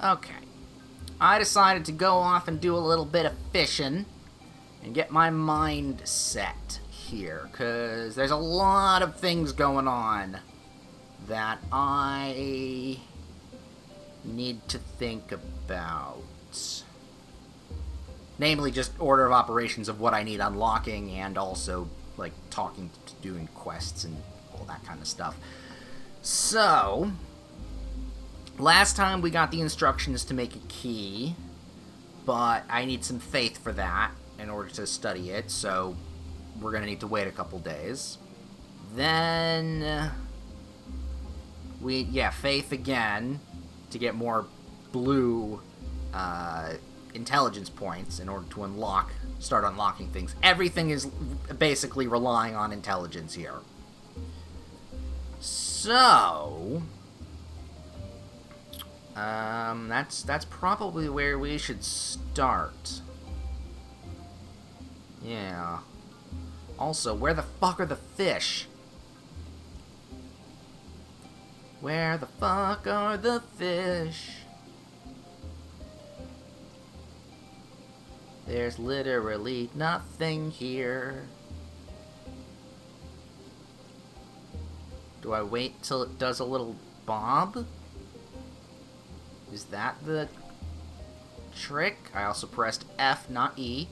Okay. I decided to go off and do a little bit of fishing and get my mind set here, because there's a lot of things going on that I need to think about. Namely, just order of operations of what I need unlocking, and also, like, talking to doing quests and all that kind of stuff. So, last time we got the instructions to make a key, but I need some faith for that in order to study it, so we're going to need to wait a couple days. Then, faith again to get more blue intelligence points in order to start unlocking things. Everything is basically relying on intelligence here. So, that's probably where we should start. Yeah. Also, where the fuck are the fish? Where the fuck are the fish? There's literally nothing here. Do I wait till it does a little bob? Is that the trick? I also pressed F, not E.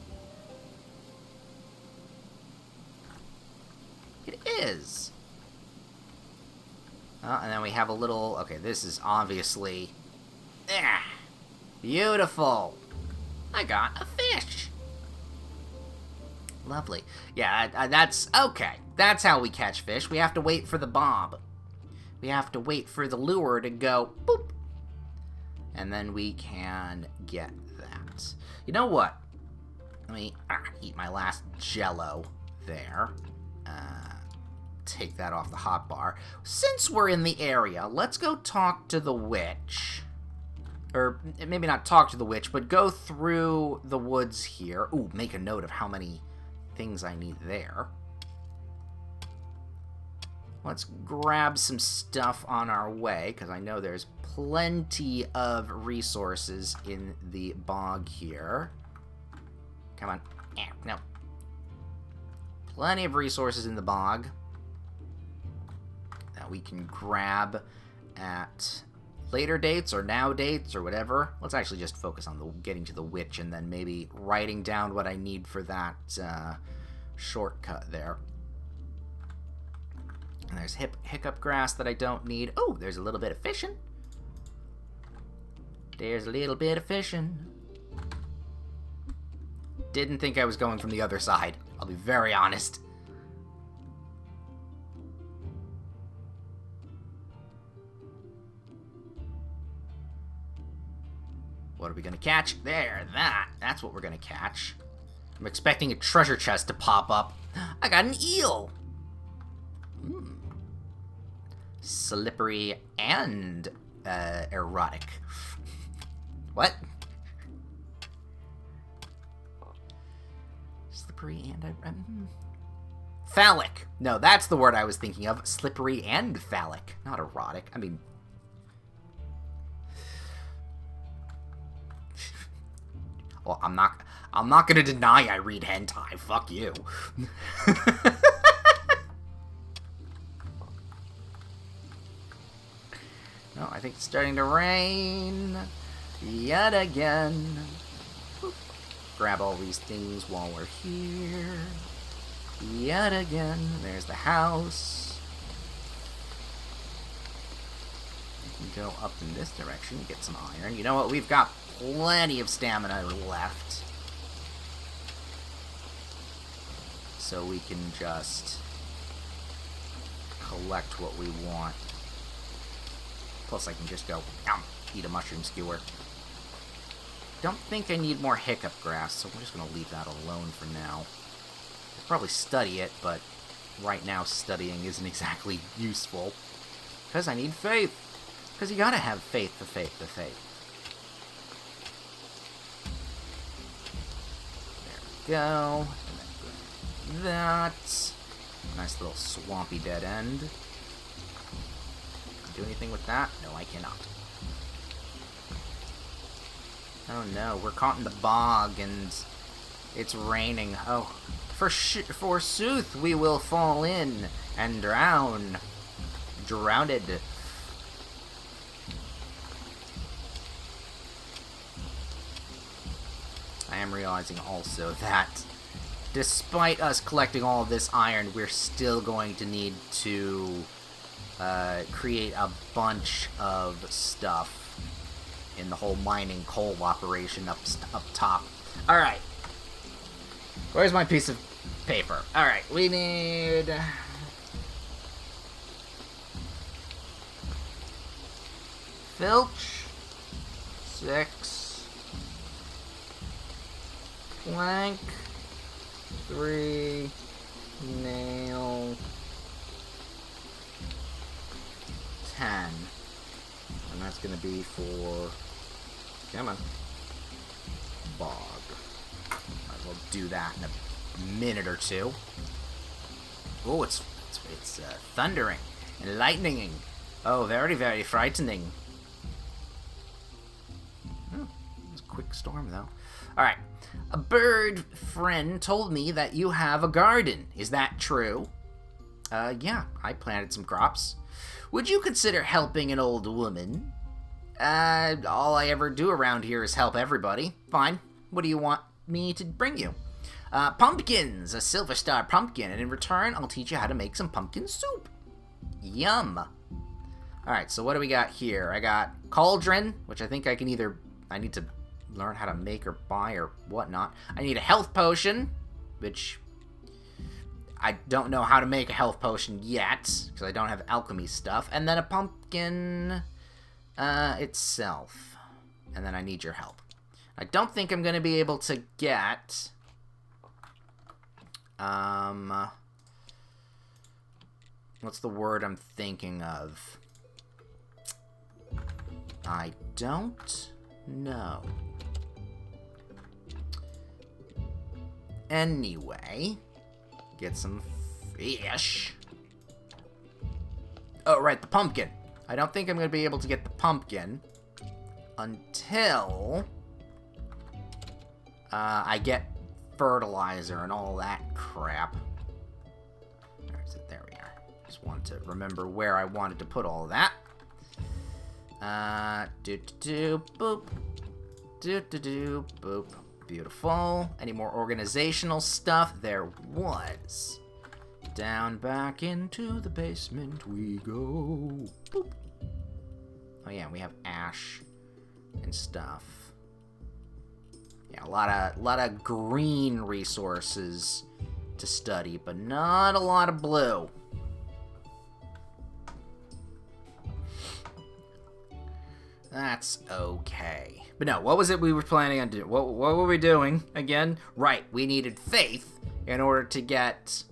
It is. And then we have a little... Okay, this is obviously... Beautiful. I got a fish. Lovely. Yeah, that's... Okay, that's how we catch fish. We have to wait for the bob. We have to wait for the lure to go boop. And then we can get that. You know what? Let me eat my last Jello there. Take that off the hotbar. Since we're in the area, let's go talk to the witch. Or maybe not talk to the witch, but go through the woods here. Ooh, make a note of how many things I need there. Let's grab some stuff on our way, because I know there's plenty of resources in the bog here. Come on. No. Plenty of resources in the bog that we can grab at later dates or now dates or whatever. Let's actually just focus on getting to the witch and then maybe writing down what I need for that shortcut there. And there's hiccup grass that I don't need. Oh, there's a little bit of fishing. There's a little bit of fishing. Didn't think I was going from the other side. I'll be very honest. What are we gonna catch? There, that's what we're gonna catch. I'm expecting a treasure chest to pop up. I got an eel! Slippery and erotic. What? Slippery and phallic. No, that's the word I was thinking of. Slippery and phallic, not erotic. I mean, well, I'm not gonna deny I read hentai. Fuck you. No, I think it's starting to rain yet again. Grab all these things while we're here. Yet again. There's the house. We can go up in this direction, get some iron. You know what? We've got plenty of stamina left. So we can just collect what we want. Plus I can just go, eat a mushroom skewer. Don't think I need more hiccup grass, so we're just going to leave that alone for now. I'll probably study it, but right now studying isn't exactly useful. Because I need faith. Because you gotta have faith, the faith, the faith. There we go. And then that. Nice little swampy dead end. Do anything with that? No, I cannot. Oh no, we're caught in the bog and it's raining. Oh, forsooth, we will fall in and drown. Drowned. I am realizing also that despite us collecting all of this iron, we're still going to need to create a bunch of stuff in the whole mining coal operation up top. Alright. Where's my piece of paper? Alright, we need... filch. 6. Plank. 3. Nail. 10. And that's gonna be for... come on. Bog. Might as well do that in a minute or two. Oh, it's thundering and lightninging. Oh, very, very frightening. Oh, it was a quick storm, though. Alright. A bird friend told me that you have a garden. Is that true? Yeah, I planted some crops. Would you consider helping an old woman? All I ever do around here is help everybody. Fine. What do you want me to bring you? Pumpkins! A silver star pumpkin, and in return, I'll teach you how to make some pumpkin soup. Yum! Alright, so what do we got here? I got cauldron, which I think I can either... I need to learn how to make or buy or whatnot. I need a health potion, which... I don't know how to make a health potion yet, because I don't have alchemy stuff. And then a pumpkin itself. And then I need your help. I don't think I'm going to be able to get... what's the word I'm thinking of? I don't know. Anyway... get some fish. Oh, right, the pumpkin. I don't think I'm going to be able to get the pumpkin until I get fertilizer and all that crap. There we are. Just wanted to remember where I wanted to put all of that. Boop. Boop. Beautiful. Any more organizational stuff? There was. Down back into the basement we go. Boop. Oh yeah, we have ash and stuff. Yeah, a lot of green resources to study, but not a lot of blue. That's okay. But no, what was it we were planning on doing? What were we doing again? Right, we needed faith in order to get,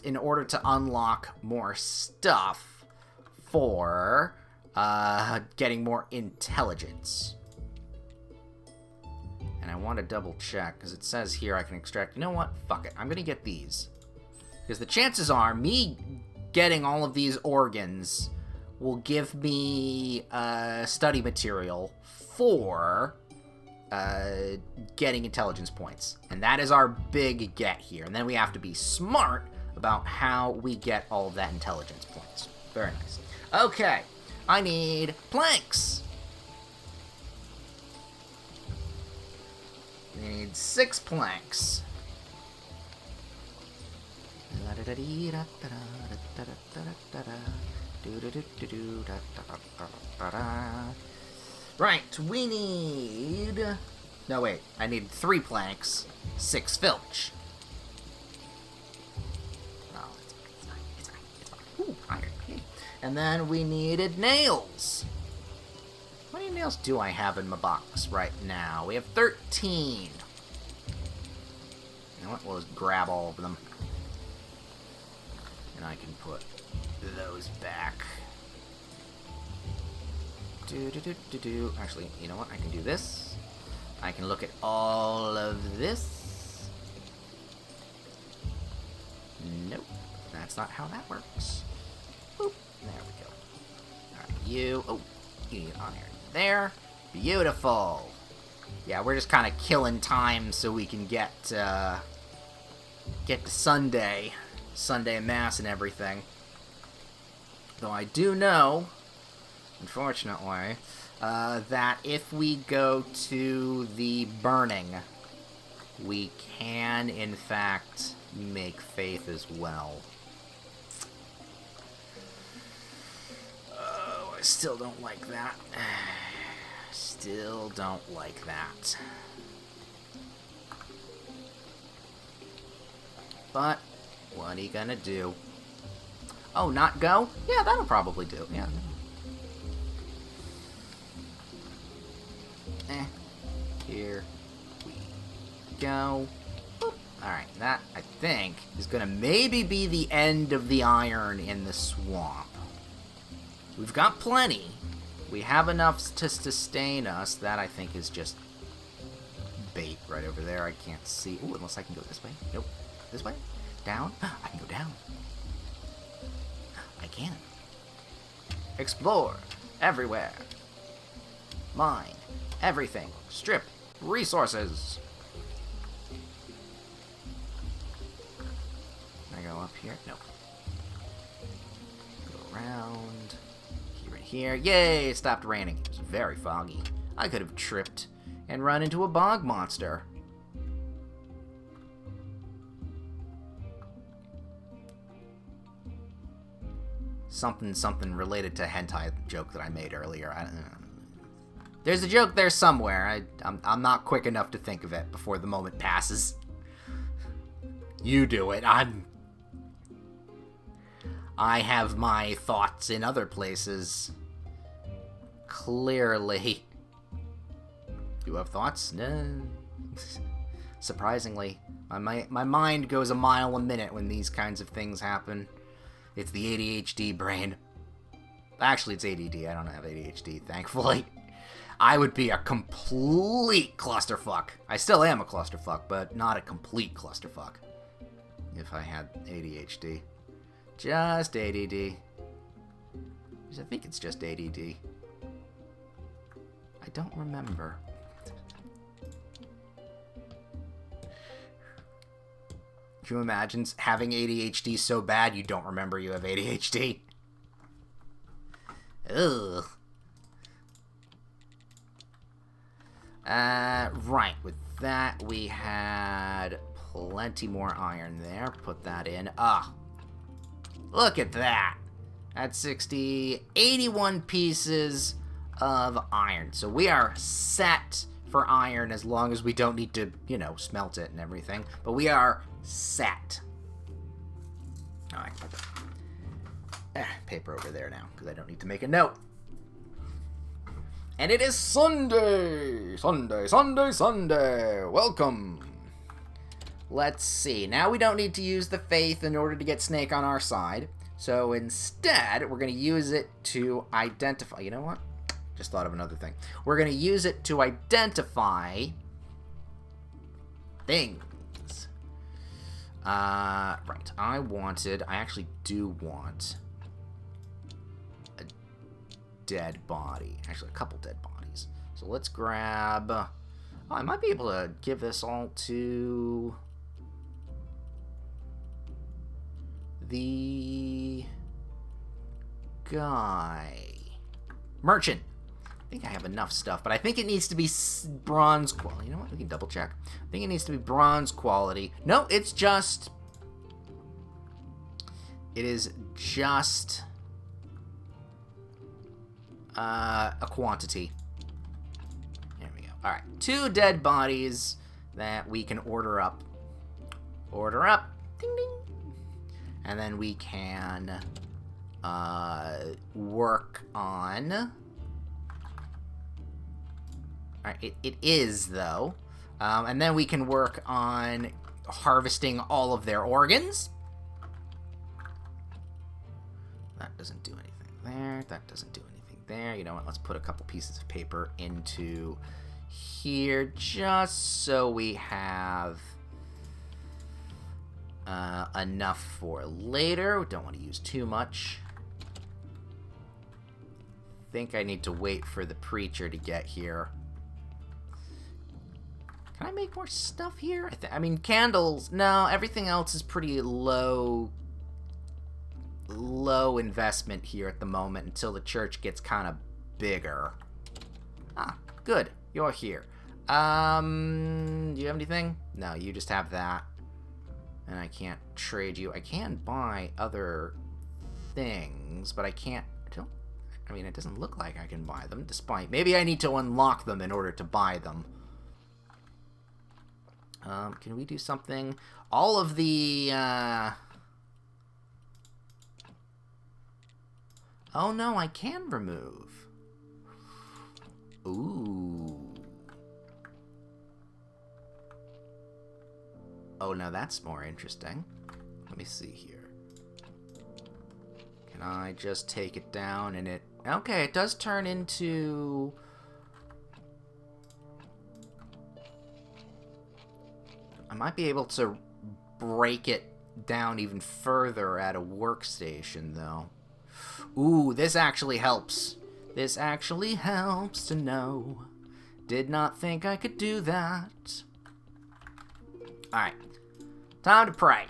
in order to unlock more stuff for getting more intelligence. And I want to double check because it says here I can extract. You know what? Fuck it. I'm gonna get these because the chances are me getting all of these organs will give me study material for getting intelligence points. And that is our big get here. And then we have to be smart about how we get all of that intelligence points. Very nice. Okay, I need planks. We need 6 planks. Right, we need... no, wait. I need 3 planks, 6 filch. Oh, it's fine. Ooh, iron. Okay. And then we needed nails. How many nails do I have in my box right now? We have 13. You know what? We'll just grab all of them. And I can put those back. Actually, you know what? I can do this. I can look at all of this. Nope. That's not how that works. Boop. There we go. Alright, you... oh, you need on here. There. Beautiful. Yeah, we're just kind of killing time so we can get to Sunday Mass and everything. Though I do know, unfortunately, that if we go to the burning, we can, in fact, make faith as well. Oh, I still don't like that. Still don't like that. But, what are you gonna do? Oh, not go? Yeah, that'll probably do, yeah. Here we go. Boop. Alright, that, I think, is gonna maybe be the end of the iron in the swamp. We've got plenty. We have enough to sustain us. That, I think, is just bait right over there. I can't see. Ooh, unless I can go this way. Nope. This way? Down? I can go down. I can. Explore. Everywhere. Mine. Everything. Strip. Resources. Can I go up here? Nope. Go around. Here and here. Yay! It stopped raining. It was very foggy. I could have tripped and run into a bog monster. Something related to hentai joke that I made earlier. I don't know. There's a joke there somewhere. I'm not quick enough to think of it before the moment passes. You do it. I have my thoughts in other places. Clearly. You have thoughts? No. Surprisingly, my mind goes a mile a minute when these kinds of things happen. It's the ADHD brain. Actually, it's ADD. I don't have ADHD, thankfully. I would be a complete clusterfuck. I still am a clusterfuck, but not a complete clusterfuck. If I had ADHD. Just ADD. I think it's just ADD. I don't remember. Can you imagine having ADHD so bad you don't remember you have ADHD? Ugh. Right. With that, we had plenty more iron there. Put that in. Look at that. That's 60, 81 pieces of iron. So we are set for iron as long as we don't need to, smelt it and everything. But we are set. Oh, I can put the paper over there now because I don't need to make a note. And it is Sunday! Sunday! Welcome! Let's see. Now we don't need to use the faith in order to get Snake on our side. So instead, we're going to use it to identify... You know what? Just thought of another thing. We're going to use it to identify things. Right. I actually do want a dead body. Actually, a couple dead bodies. So let's grab... Oh, I might be able to give this all to... the guy. Merchant. I think I have enough stuff, but I think it needs to be bronze quality. You know what? We can double check. I think it needs to be bronze quality. No, it's just... It is just... a quantity. There we go. Alright. 2 dead bodies that we can order up. Order up. Ding, ding. And then we can work on... Alright, it is, though. And then we can work on harvesting all of their organs. That doesn't do anything there. That doesn't do anything there. You know what? Let's put a couple pieces of paper into here just so we have... enough for later. We don't want to use too much. Think I need to wait for the preacher to get here. Can I make more stuff here? I mean, candles. No, everything else is pretty low investment here at the moment until the church gets kind of bigger. Ah, good. You're here. Do you have anything? No, you just have that. And I can't trade you. I can buy other things, but I can't. I mean, it doesn't look like I can buy them, despite... Maybe I need to unlock them in order to buy them. Can we do something? All of the, Oh, no, I can remove. Ooh. Oh, no, that's more interesting. Let me see here. Can I just take it down and it... Okay, it does turn into... I might be able to break it down even further at a workstation, though. Ooh, this actually helps. This actually helps to know. Did not think I could do that. Alright. Time to pray.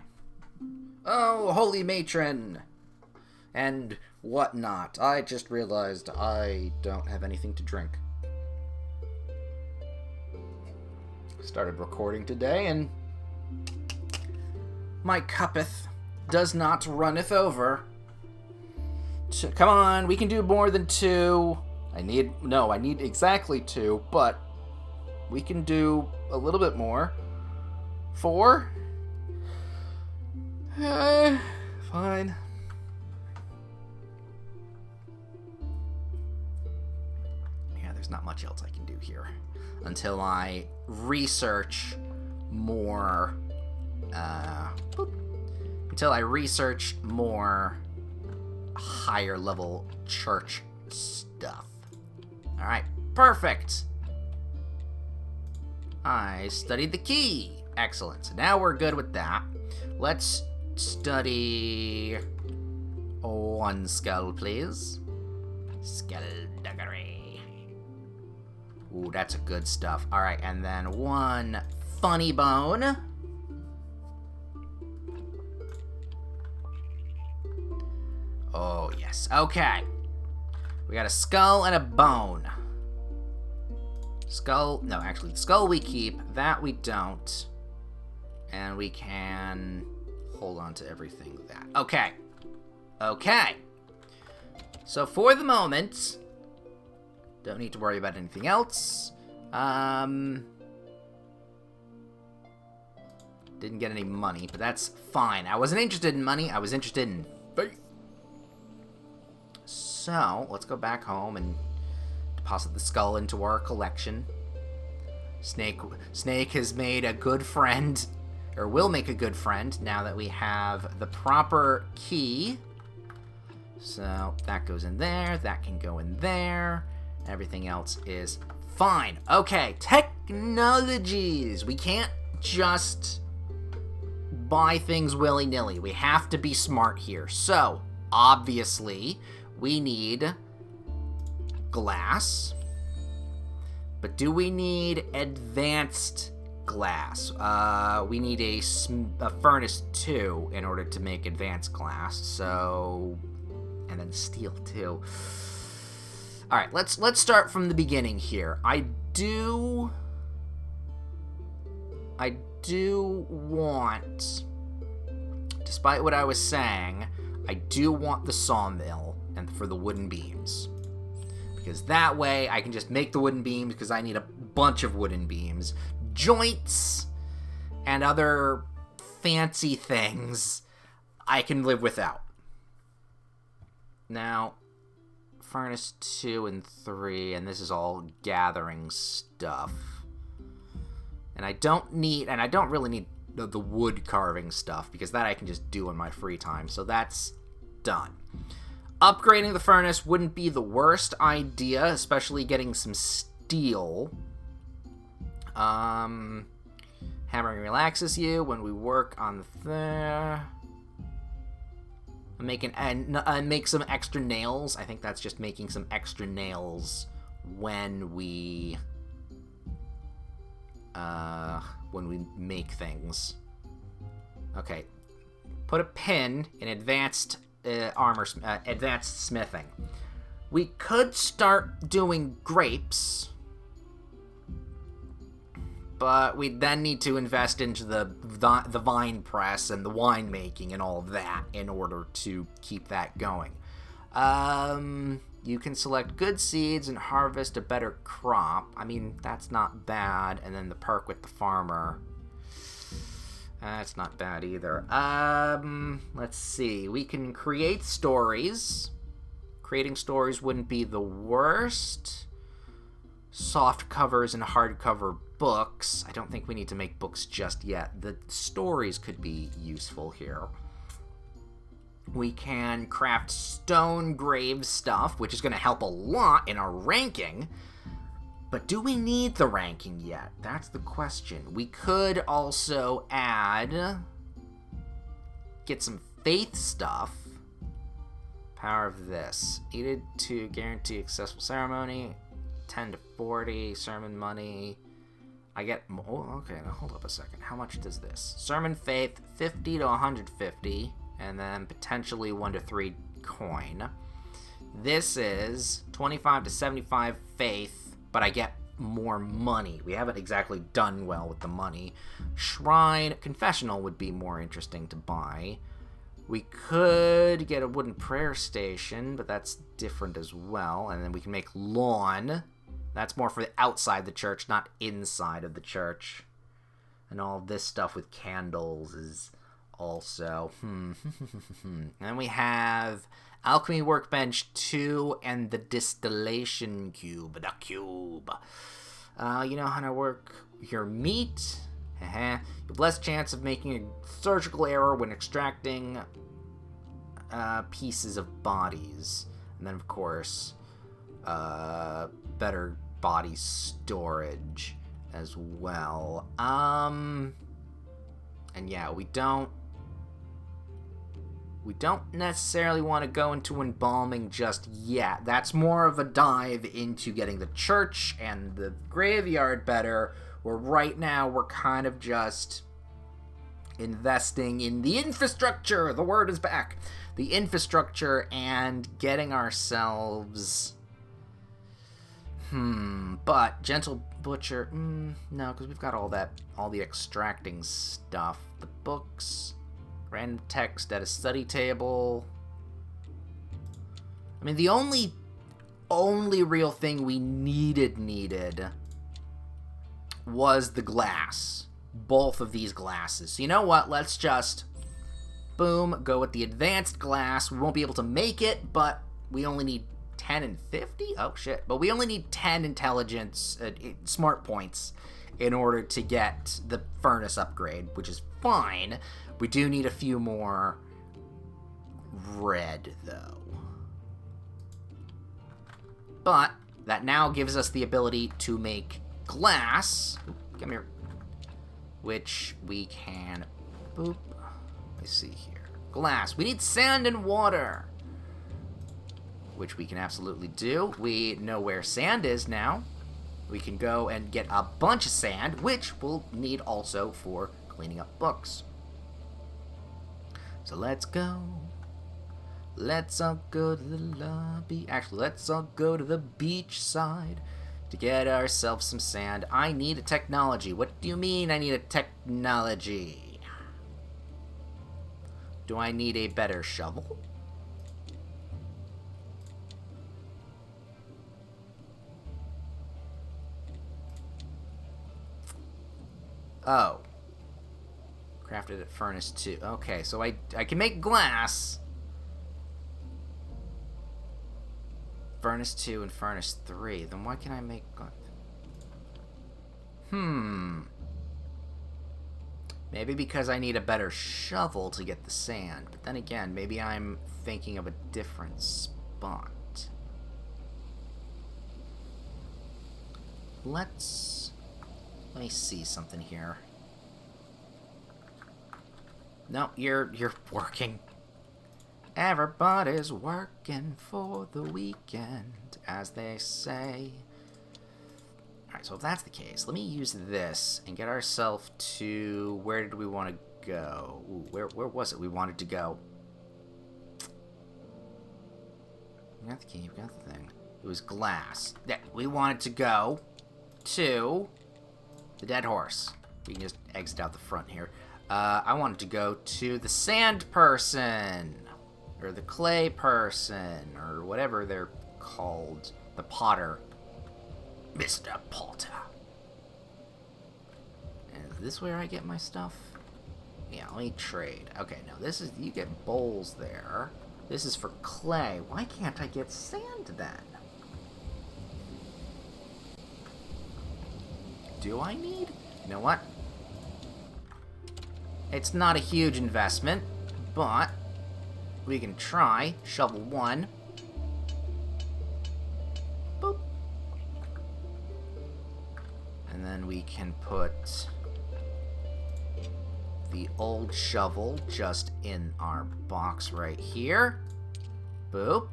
Oh, holy matron. And whatnot. I just realized I don't have anything to drink. Started recording today, and my cuppeth does not runneth over. Come on, we can do more than 2. I need exactly 2, but we can do a little bit more. 4? Fine. Yeah, there's not much else I can do here until I research more, higher level church stuff. Alright, perfect! I studied the key. Excellent. So now we're good with that. Let's study 1 skull, please. Skullduggery. Ooh, that's a good stuff. Alright, and then 1 funny bone. Oh, yes. Okay. We got a skull and a bone. No, actually, the skull we keep. That we don't. And we can hold on to everything with that. Okay. Okay. So, for the moment... Don't need to worry about anything else. Didn't get any money, but that's fine. I wasn't interested in money. I was interested in faith. So, let's go back home and deposit the skull into our collection. Snake has made a good friend, or will make a good friend, now that we have the proper key. So, that goes in there. That can go in there. Everything else is fine. Okay, technologies. We can't just buy things willy-nilly. We have to be smart here. So, obviously, we need glass. But do we need advanced glass? We need a furnace 2 in order to make advanced glass. So, and then steel too. All right, let's start from the beginning here. I do want, despite what I was saying, I do want the sawmill and for the wooden beams. Because that way I can just make the wooden beams because I need a bunch of wooden beams. Joints and other fancy things I can live without. Now, furnace 2 and 3, and this is all gathering stuff. And I don't really need the wood carving stuff, because that I can just do in my free time, so that's done. Upgrading the furnace wouldn't be the worst idea, especially getting some steel. Hammering relaxes you when we work on the... make some extra nails. I think that's just making some extra nails when we when we make things. Okay, put a pin in advanced advanced smithing. We could start doing grapes, but we then need to invest into the vine press and the wine making and all of that in order to keep that going. You can select good seeds and harvest a better crop. I mean, that's not bad. And then the perk with the farmer. That's not bad either. Let's see. We can create stories. Creating stories wouldn't be the worst. Soft covers and hardcover books. I don't think we need to make books just yet. The stories could be useful here. We can craft stone grave stuff, which is going to help a lot in our ranking. But do we need the ranking yet? That's the question. We could also get some faith stuff. Power of this. Needed to guarantee successful ceremony. 10 to 40. Sermon money. I get... Oh, okay, now hold up a second. How much does this? Sermon faith, 50 to 150. And then potentially 1 to 3 coin. This is 25 to 75 faith, but I get more money. We haven't exactly done well with the money. Shrine, confessional would be more interesting to buy. We could get a wooden prayer station, but that's different as well. And then we can make lawn. That's more for the outside the church, not inside of the church. And all this stuff with candles is... also. And then we have Alchemy Workbench 2 and the Distillation Cube. The cube. You know how to work your meat. You have less chance of making a surgical error when extracting pieces of bodies. And then, of course, better body storage as well. And yeah, we don't necessarily want to go into embalming just yet. That's more of a dive into getting the church and the graveyard better, where right now we're kind of just investing in the infrastructure. The word is back. The infrastructure and getting ourselves... But Gentle Butcher... no, because we've got all the extracting stuff. The books... Random text at a study table. I mean, the only real thing we needed was the glass. Both of these glasses. So you know what? Let's just, boom, go with the advanced glass. We won't be able to make it, but we only need 10 and 50? Oh, shit. But we only need 10 intelligence, smart points, in order to get the furnace upgrade, which is fine. We do need a few more red, though. But that now gives us the ability to make glass. Come here. Which we can... Boop. Let's see here. Glass. We need sand and water. Which we can absolutely do. We know where sand is now. We can go and get a bunch of sand, which we'll need also for cleaning up books. So let's go. Let's all go to the lobby. Actually, let's all go to the beach side to get ourselves some sand. I need a technology. What do you mean I need a technology? Do I need a better shovel? Oh. Crafted at furnace 2. Okay, so I can make glass. Furnace 2 and furnace 3. Then why can I make... Maybe because I need a better shovel to get the sand. But then again, maybe I'm thinking of a different spot. Let me see something here. No, you're working. Everybody's working for the weekend, as they say. Alright, Alright, so if that's the case, let me use this and get ourselves to... Where did we want to go? Ooh, where was it we wanted to go? We got the key, we got the thing. It was glass. Yeah, we wanted to go to the dead horse. We can just exit out the front here. I wanted to go to the sand person, or the clay person, or whatever they're called. The potter. Mr. Potter. And is this where I get my stuff? Yeah, let me trade. Okay, no, this is... You get bowls there. This is for clay. Why can't I get sand then? Do I need? You know what? It's not a huge investment, but we can try. Shovel 1. Boop. And then we can put the old shovel just in our box right here. Boop.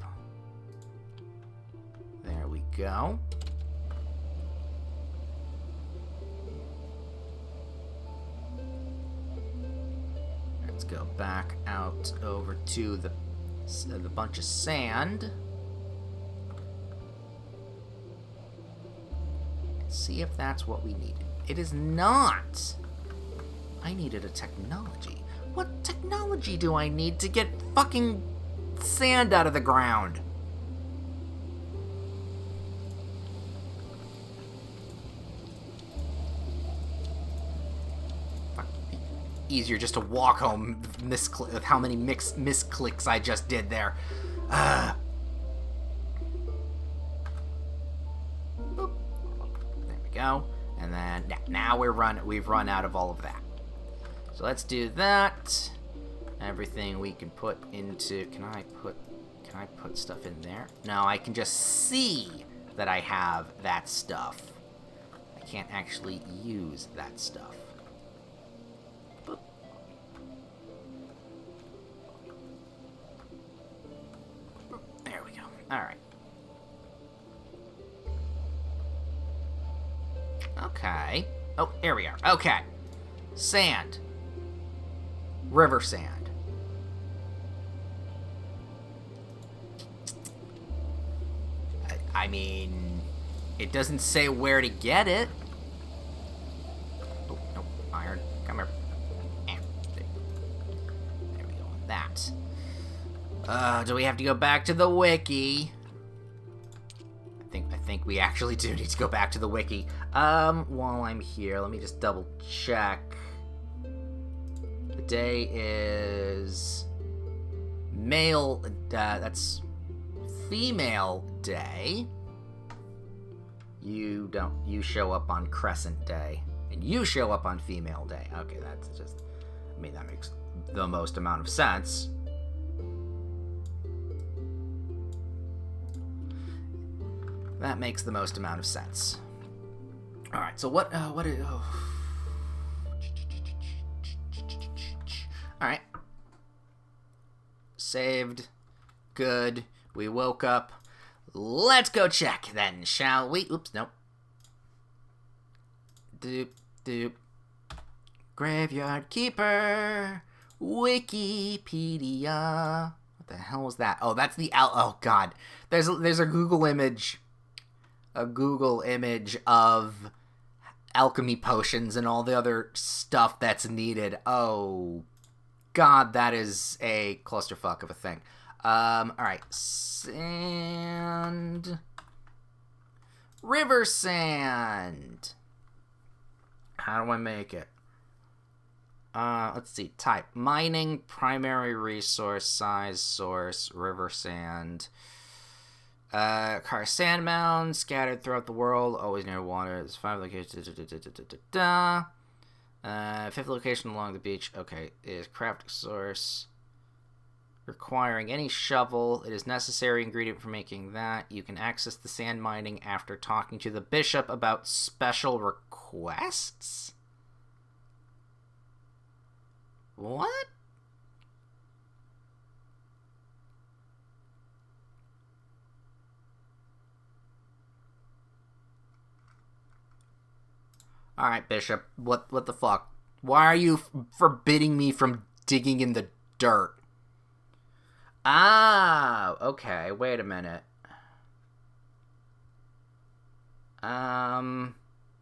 There we go. Let's go back out over to the bunch of sand. Let's see if that's what we needed. It is not. I needed a technology. What technology do I need to get fucking sand out of the ground? Easier just to walk home with how many misclicks I just did there. Boop. There we go. And then now we've run out of all of that. So let's do that. Everything we can put into... Can I put stuff in there? No, I can just see that I have that stuff. I can't actually use that stuff. There we go. Alright. Okay. Oh, here we are. Okay. Sand. River sand. I mean, it doesn't say where to get it. Oh, no. Iron. Come here. There we go on that. Do we have to go back to the wiki? I think we actually do need to go back to the wiki. While I'm here, let me just double check. The day is male, that's female day. You show up on crescent day, and you show up on female day. Okay, that's just, I mean, that makes the most amount of sense. That makes the most amount of sense. All right, so what is... Oh. All right. Saved. Good. We woke up. Let's go check then, shall we? Oops, nope. Doop, doop. Graveyard Keeper. Wikipedia. What the hell was that? Oh, that's the... Oh, God. There's a Google image... A Google image of alchemy potions and all the other stuff that's needed. Oh, God, that is a clusterfuck of a thing. Alright. Sand. River sand. How do I make it? Let's see. Type. Mining, primary resource, size, source, river sand. Sand mounds scattered throughout the world, always near water. There's 5 locations. Fifth location along the beach. Okay, is crafting source. Requiring any shovel. It is necessary ingredient for making that. You can access the sand mining after talking to the bishop about special requests? What? Alright, Bishop. What the fuck? Why are you forbidding me from digging in the dirt? Ah, okay. Wait a minute.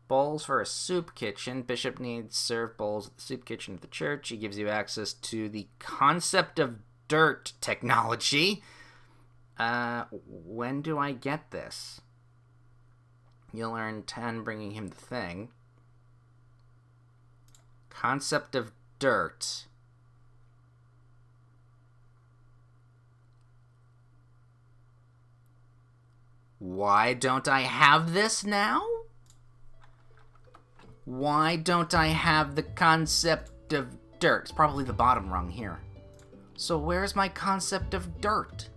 Bowls for a soup kitchen. Bishop needs serve bowls at the soup kitchen of the church. He gives you access to the concept of dirt technology. When do I get this? You'll earn 10 bringing him the thing. Concept of dirt. Why don't I have this now? Why don't I have the concept of dirt? It's probably the bottom rung here. So where's my concept of dirt?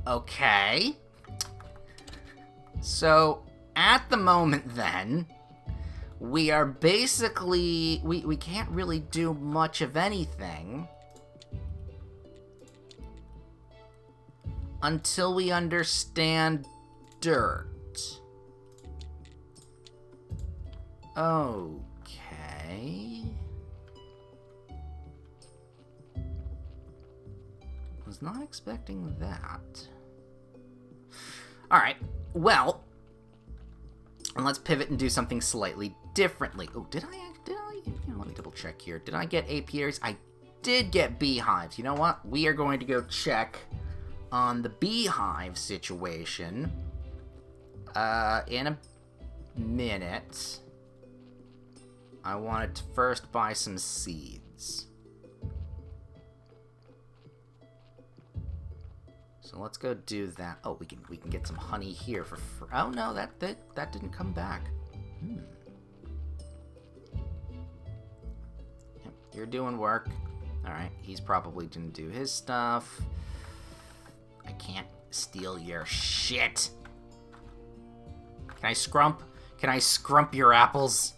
Okay. So, at the moment then, we are basically... We can't really do much of anything until we understand dirt. Okay. Was not expecting that. Alright, well, and let's pivot and do something slightly differently. Oh, did I, let me double check here. Did I get apiaries? I did get beehives. You know what? We are going to go check on the beehive situation in a minute. I wanted to first buy some seeds. So let's go do that. Oh, we can get some honey here for free. Oh no, that didn't come back. Yep, you're doing work. All right, he's probably gonna do his stuff. I can't steal your shit. Can I scrump? Can I scrump your apples?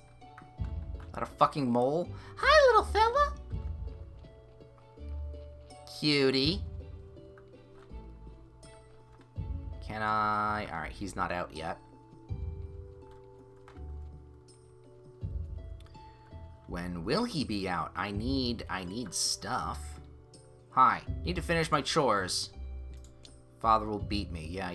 Is that a fucking mole? Hi, little fella. Cutie. Can I... Alright, he's not out yet. When will he be out? I need stuff. Hi, need to finish my chores. Father will beat me. Yeah.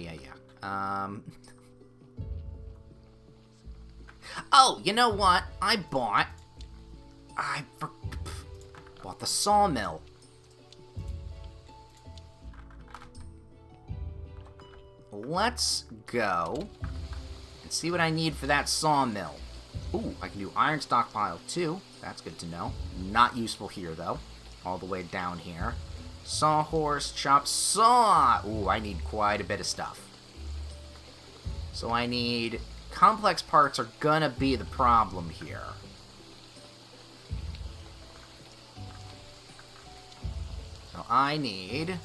Oh, you know what? I bought the sawmill. Let's go and see what I need for that sawmill. Ooh, I can do iron stockpile too. That's good to know. Not useful here though. All the way down here. Sawhorse, chop saw. Ooh, I need quite a bit of stuff. So I need... Complex parts are gonna be the problem here. So I need...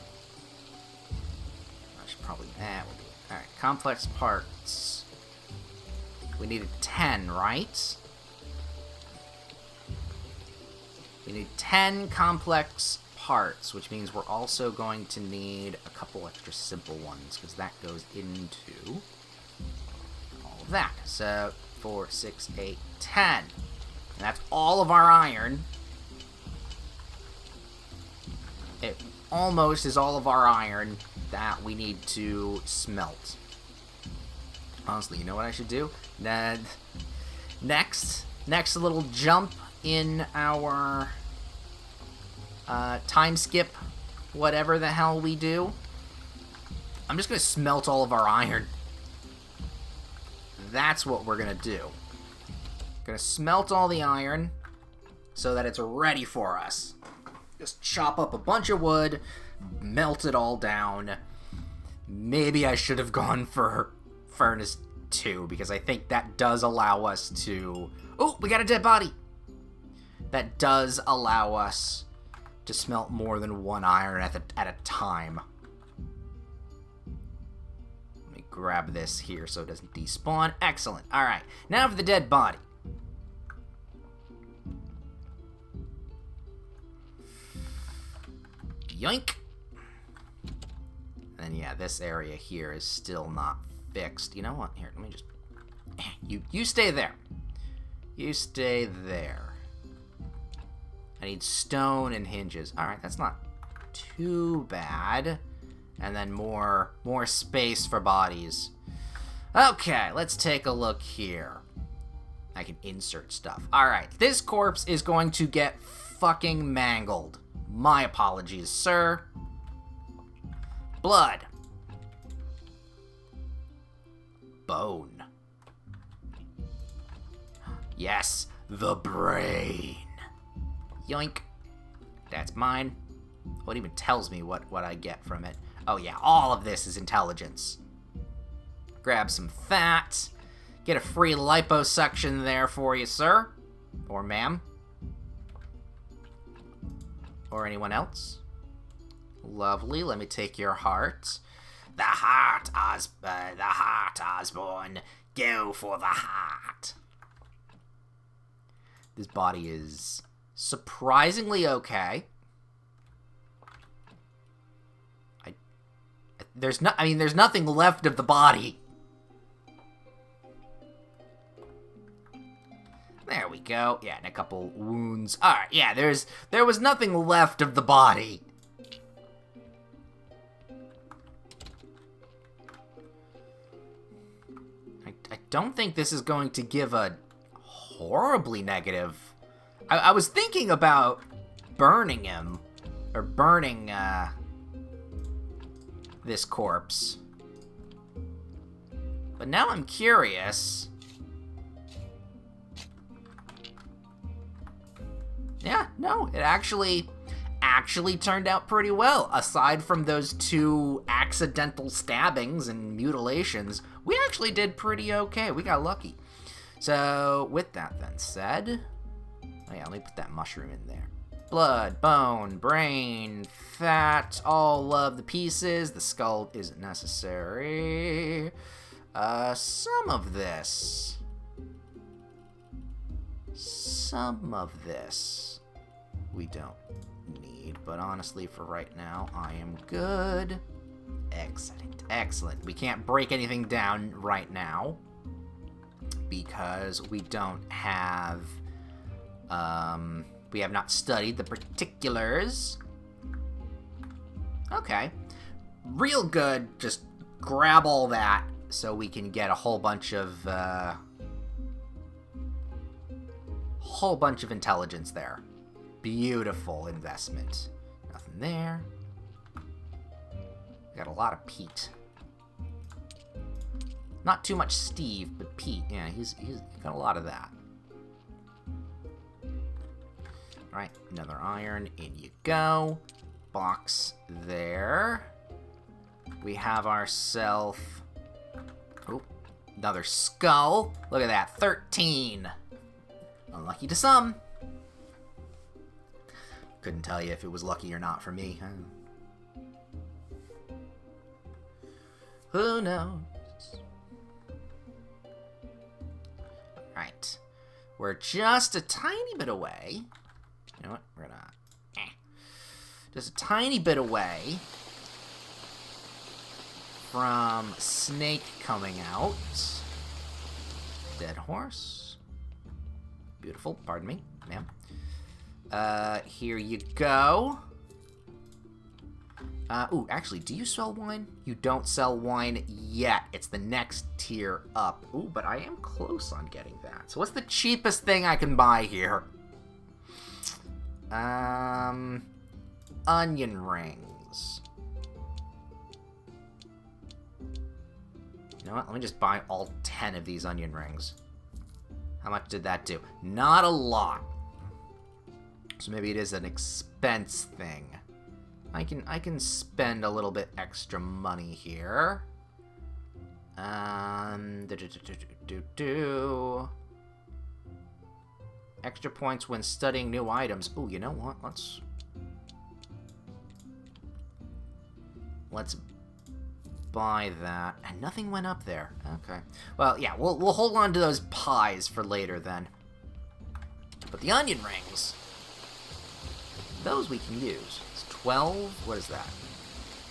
I should probably... That will do it. Alright, complex parts. We needed 10, right? We need 10 complex parts, which means we're also going to need a couple extra simple ones, because that goes into all of that. So, 4, 6, 8, 10. And that's all of our iron. It almost is all of our iron that we need to smelt. Honestly, you know what I should do? Next little jump in our time skip, whatever the hell we do. I'm just going to smelt all of our iron. That's what we're going to do. Going to smelt all the iron so that it's ready for us. Just chop up a bunch of wood, melt it all down. Maybe I should have gone for Furnace 2, because I think that does allow us to... Oh, we got a dead body! That does allow us to smelt more than one iron at a time. Let me grab this here so it doesn't despawn. Excellent. Alright, now for the dead body. Yoink. then yeah, this area here is still not fixed. You know what? Here, let me just... You stay there. You stay there. I need stone and hinges. Alright, that's not too bad. And then more space for bodies. Okay, let's take a look here. I can insert stuff. Alright, this corpse is going to get fucking mangled. My apologies, sir. Blood. Bone. Yes, the brain. Yoink. That's mine. What even tells me what I get from it? Oh yeah, all of this is intelligence. Grab some fat. Get a free liposuction there for you, sir. Or ma'am. Or anyone else. Lovely, let me take your heart. The heart, Osborne. Go for the heart. This body is surprisingly okay. There's nothing left of the body. There we go. Yeah, and a couple wounds. Alright, yeah, there was nothing left of the body. I don't think this is going to give a horribly negative. I was thinking about burning him. Or burning, this corpse. But now I'm curious. Yeah, no, it actually turned out pretty well. Aside from those 2 accidental stabbings and mutilations, we actually did pretty okay. We got lucky. So, with that then said, oh yeah, let me put that mushroom in there. Blood, bone, brain, fat, all of the pieces. The skull isn't necessary. Some of this. Some of this we don't need, but honestly for right now, I am good. Excellent, excellent. We can't break anything down right now because we don't have, we have not studied the particulars. Okay. Real good. Just grab all that so we can get a whole bunch of intelligence there. Beautiful investment. Nothing there. Got a lot of Pete. Not too much Steve, but Pete. Yeah, he's got a lot of that. Alright, another iron. In you go. Box there. We have ourselves... Oh, another skull. Look at that. 13. Unlucky to some. Couldn't tell you if it was lucky or not for me. Who knows? Right. We're just a tiny bit away. You know what? We're gonna... Just a tiny bit away from Snake coming out. Dead horse. Beautiful. Pardon me, ma'am. Here you go. Ooh, actually, do you sell wine? You don't sell wine yet. It's the next tier up. Ooh, but I am close on getting that. So what's the cheapest thing I can buy here? Onion rings. You know what? Let me just buy all 10 of these onion rings. How much did that do? Not a lot. So maybe it is an expense thing. I can spend a little bit extra money here. Extra points when studying new items. Ooh, you know what? Let's buy that. And nothing went up there. Okay. Well, yeah, we'll hold on to those pies for later then. But the onion rings, those we can use. It's 12. What is that?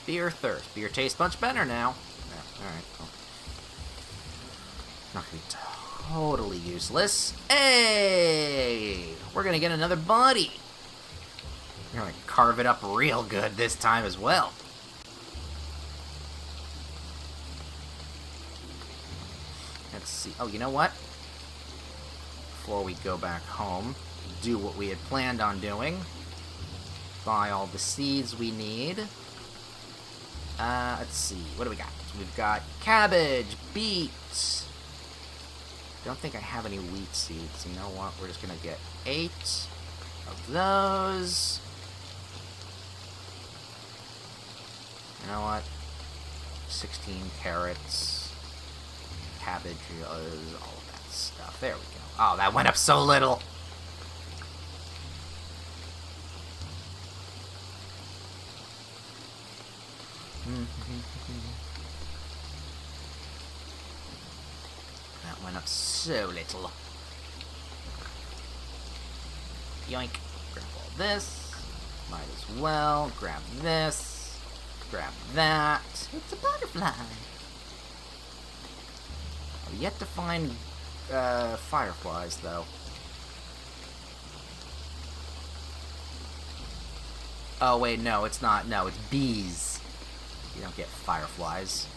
Beer thirst. Beer tastes much better now. Yeah, alright, cool. Not gonna be totally useless. Hey! We're gonna get another body. We're gonna carve it up real good this time as well. Let's see. Oh, you know what? Before we go back home, do what we had planned on doing. Buy all the seeds we need. Let's see. What do we got? We've got cabbage, beets. Don't think I have any wheat seeds. You know what? We're just gonna get 8 of those. You know what? 16 carrots. Cabbage, all of that stuff. There we go. Oh, that went up so little. That went up so little. Yoink. Grab all this. Might as well. Grab this. Grab that. It's a butterfly. I've yet to find fireflies, though. Oh, wait, no, it's not. No, it's bees. You don't get fireflies.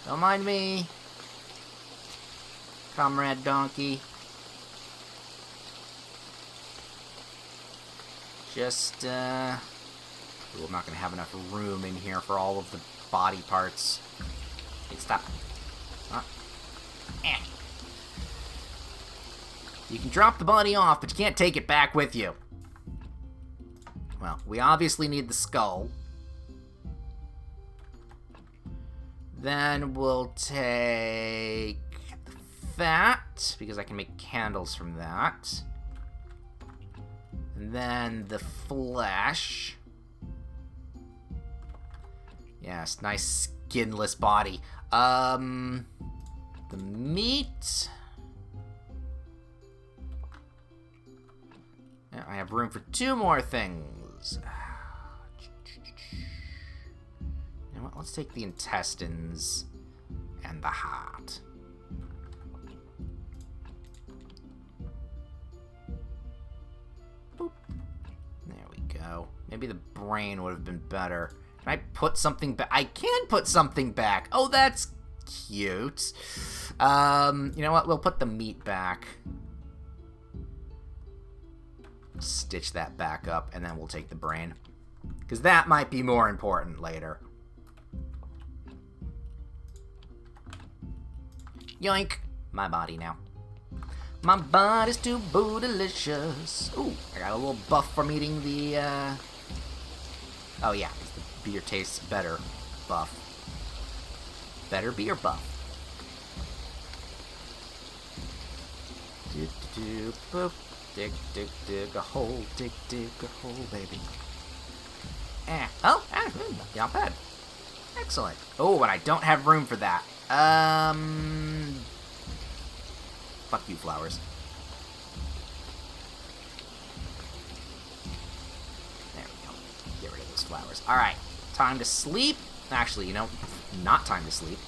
Don't mind me, Comrade Donkey. Just, ooh, I'm not gonna have enough room in here for all of the body parts. Hey, stop. Eh. You can drop the body off, but you can't take it back with you. Well, we obviously need the skull. Then we'll take that, because I can make candles from that. And then the flesh. Yes, nice skinless body. The meat. Yeah, I have room for 2 more things. You know what? Let's take the intestines and the heart. Boop. There we go. Maybe the brain would have been better. Can I put something back? I can put something back. Oh, that's cute. You know what? We'll put the meat back. Stitch that back up, and then we'll take the brain. Because that might be more important later. Yoink. My body now. My body's too bootylicious. Ooh, I got a little buff from eating the, Oh yeah, it's the beer tastes better buff. Better beer buff. Boop. Dig, dig, dig a hole, dig, dig a hole, baby. Not bad. Excellent. Oh, and I don't have room for that. Fuck you, flowers. There we go. Get rid of those flowers. Alright, time to sleep. Actually, you know, not time to sleep.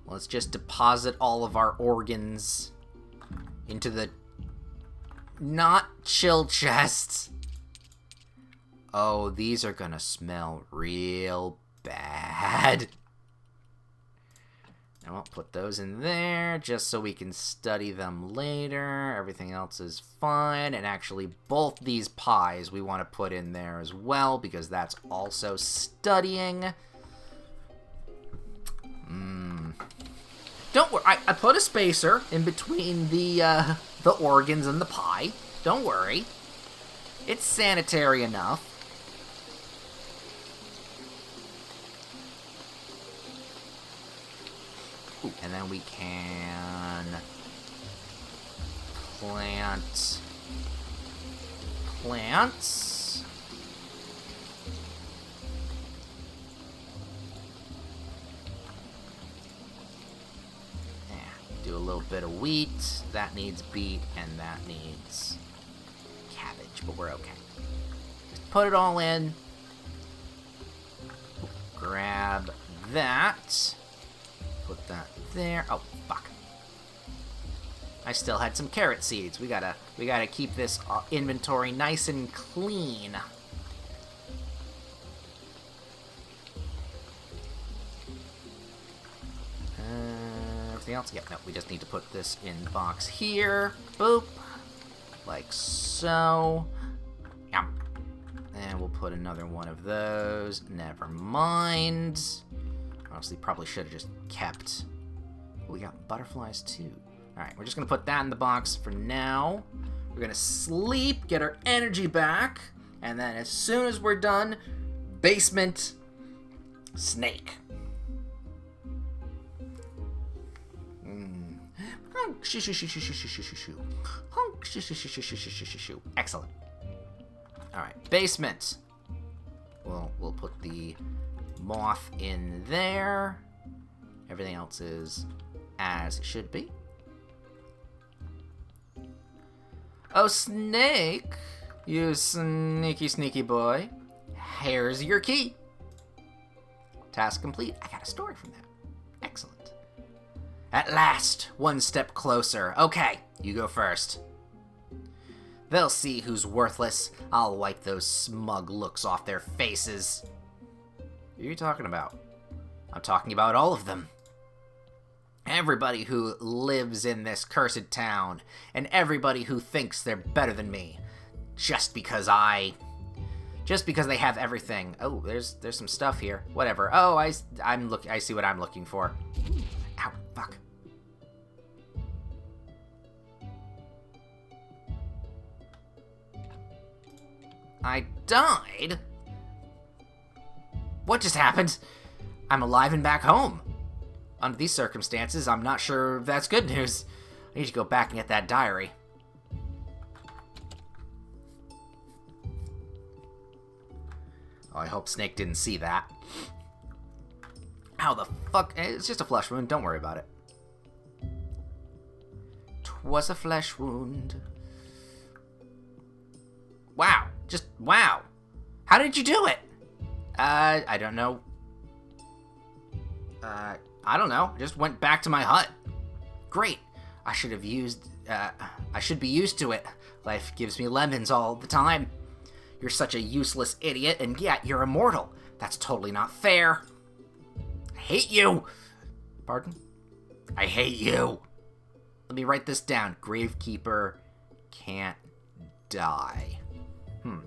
Let's just deposit all of our organs into the not chill chests. Oh, these are gonna smell real bad. I won't put those in there just so we can study them later. Everything else is fine. And actually, both these pies we want to put in there as well because that's also studying. Don't worry, I put a spacer in between the organs and the pie. Don't worry. It's sanitary enough. Ooh, and then we can plant plants. A little bit of wheat. That needs beet, and that needs cabbage. but we're okay. Just put it all in. Grab that. Put that there. Oh, fuck. I still had some carrot seeds. We gotta keep this inventory nice and clean. Everything else? Yep, no, we just need to put this in the box here. Boop. Like so. Yeah. And we'll put another one of those. Never mind. Honestly, probably should have just kept... Oh, we got butterflies too. Alright, we're just going to put that in the box for now. We're going to sleep, get our energy back, and then as soon as we're done, basement snake. Excellent. Alright, basement. We'll put the moth in there. Everything else is as it should be. Oh, Snake, you sneaky boy. Here's your key. Task complete. I got a story from that. Excellent. At last, one step closer. Okay, you go first. They'll see who's worthless. I'll wipe those smug looks off their faces. Who are you talking about? I'm talking about all of them. Everybody who lives in this cursed town, and everybody who thinks they're better than me, just because they have everything. Oh, there's some stuff here. Whatever. Oh, I see what I'm looking for. Ow, fuck. I died? What just happened? I'm alive and back home. Under these circumstances, I'm not sure if that's good news. I need to go back and get that diary. Oh, I hope Snake didn't see that. How the fuck? It's just a flesh wound. Don't worry about it. 'Twas a flesh wound. Wow. Just wow. How did you do it? I don't know. I don't know. Just went back to my hut. Great. I should be used to it. Life gives me lemons all the time. You're such a useless idiot, and yet you're immortal. That's totally not fair. I hate you. Pardon? I hate you. Let me write this down. Gravekeeper can't die.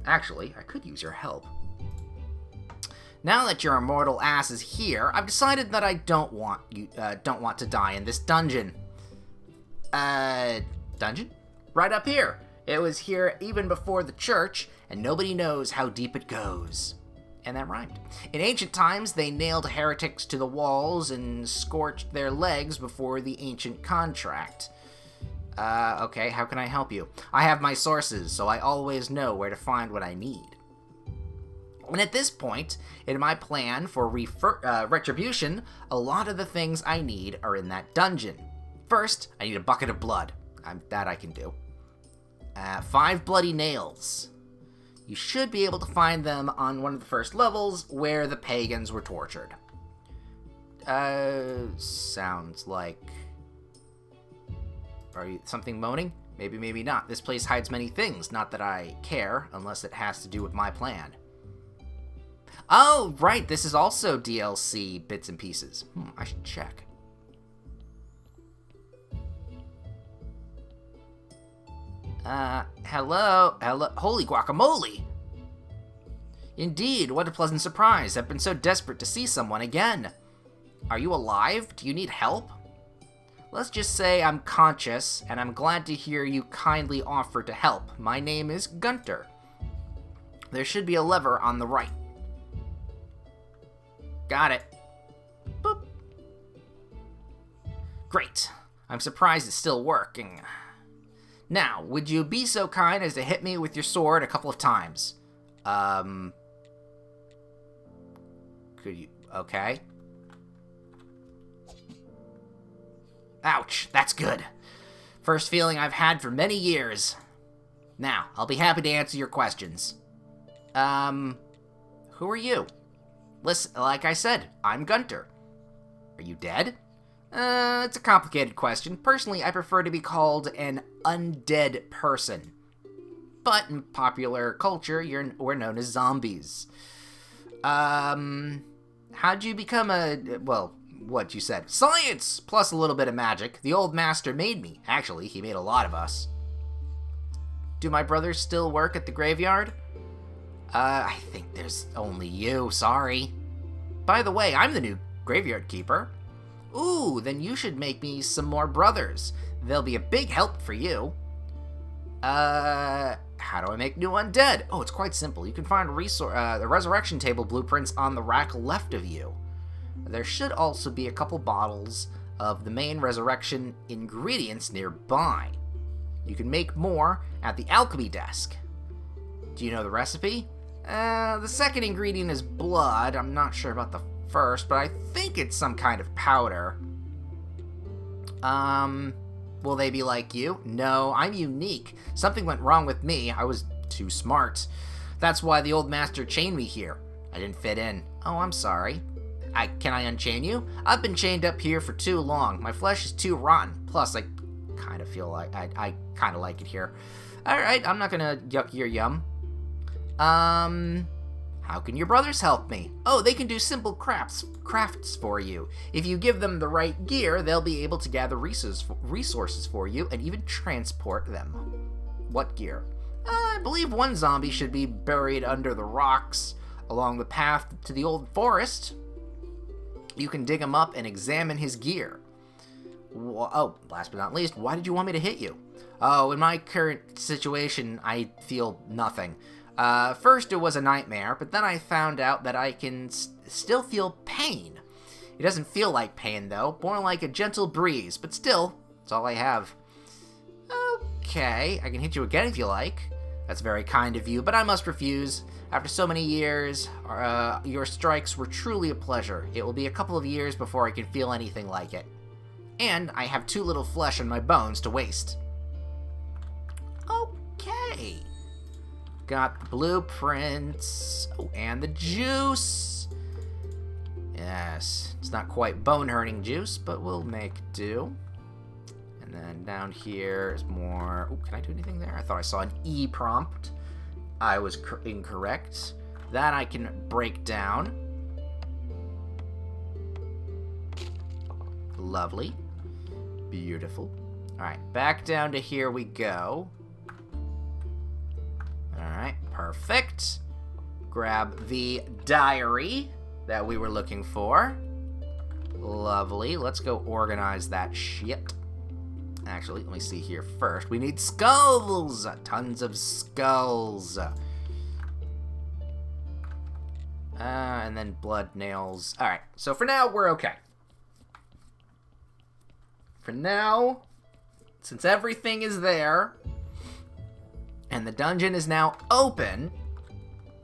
Actually, I could use your help. Now that your immortal ass is here, I've decided that I don't want to die in this dungeon. Dungeon? Right up here. It was here even before the church, and nobody knows how deep it goes. And that rhymed. In ancient times, they nailed heretics to the walls and scorched their legs before the ancient contract. Okay, how can I help you? I have my sources, so I always know where to find what I need. And at this point, in my plan for retribution, a lot of the things I need are in that dungeon. First, I need a bucket of blood. That I can do. 5 bloody nails. You should be able to find them on one of the first levels where the pagans were tortured. Sounds like... Are you something moaning? Maybe, maybe not. This place hides many things, not that I care, unless it has to do with my plan. Oh, right, this is also DLC bits and pieces. I should check. Hello? Holy guacamole! Indeed, what a pleasant surprise. I've been so desperate to see someone again. Are you alive? Do you need help? Let's just say I'm conscious, and I'm glad to hear you kindly offer to help. My name is Gunter. There should be a lever on the right. Got it. Boop. Great. I'm surprised it's still working. Now, would you be so kind as to hit me with your sword a couple of times? Could you... Okay. Ouch, that's good. First feeling I've had for many years. Now, I'll be happy to answer your questions. Who are you? Listen, like I said, I'm Gunter. Are you dead? It's a complicated question. Personally, I prefer to be called an undead person. But in popular culture, we're known as zombies. How'd you become well, what you said? Science! Plus a little bit of magic. The old master made me. Actually, he made a lot of us. Do my brothers still work at the graveyard? I think there's only you, sorry. By the way, I'm the new graveyard keeper. Ooh, then you should make me some more brothers. They'll be a big help for you. How do I make new undead? Oh, it's quite simple. You can find the resurrection table blueprints on the rack left of you. There should also be a couple bottles of the main resurrection ingredients nearby. You can make more at the alchemy desk. Do you know the recipe? The second ingredient is blood. I'm not sure about the first, but I think it's some kind of powder. Will they be like you? No, I'm unique. Something went wrong with me. I was too smart. That's why the old master chained me here. I didn't fit in. Oh, I'm sorry. Can I unchain you? I've been chained up here for too long. My flesh is too rotten. Plus, I kind of feel like I kind of like it here. Alright, I'm not gonna yuck your yum. How can your brothers help me? Oh, they can do simple crafts for you. If you give them the right gear, they'll be able to gather resources for you and even transport them. What gear? I believe one zombie should be buried under the rocks along the path to the old forest. You can dig him up and examine his gear. Oh, last but not least, why did you want me to hit you? Oh, in my current situation, I feel nothing. First it was a nightmare, but then I found out that I can still feel pain. It doesn't feel like pain, though, more like a gentle breeze, but still, it's all I have. Okay, I can hit you again if you like. That's very kind of you, but I must refuse. After so many years, your strikes were truly a pleasure. It will be a couple of years before I can feel anything like it. And I have too little flesh on my bones to waste. Okay. Got the blueprints. Oh, and the juice. Yes, it's not quite bone-hurting juice, but we'll make do. And then down here is more... Oh, can I do anything there? I thought I saw an E prompt. I was incorrect. That I can break down. Lovely. Beautiful. Alright, back down to here we go. Alright, perfect. Grab the diary that we were looking for. Lovely. Let's go organize that shit. Actually, let me see here first. We need skulls! Tons of skulls. And then blood, nails. Alright, so for now, we're okay. For now, since everything is there, and the dungeon is now open,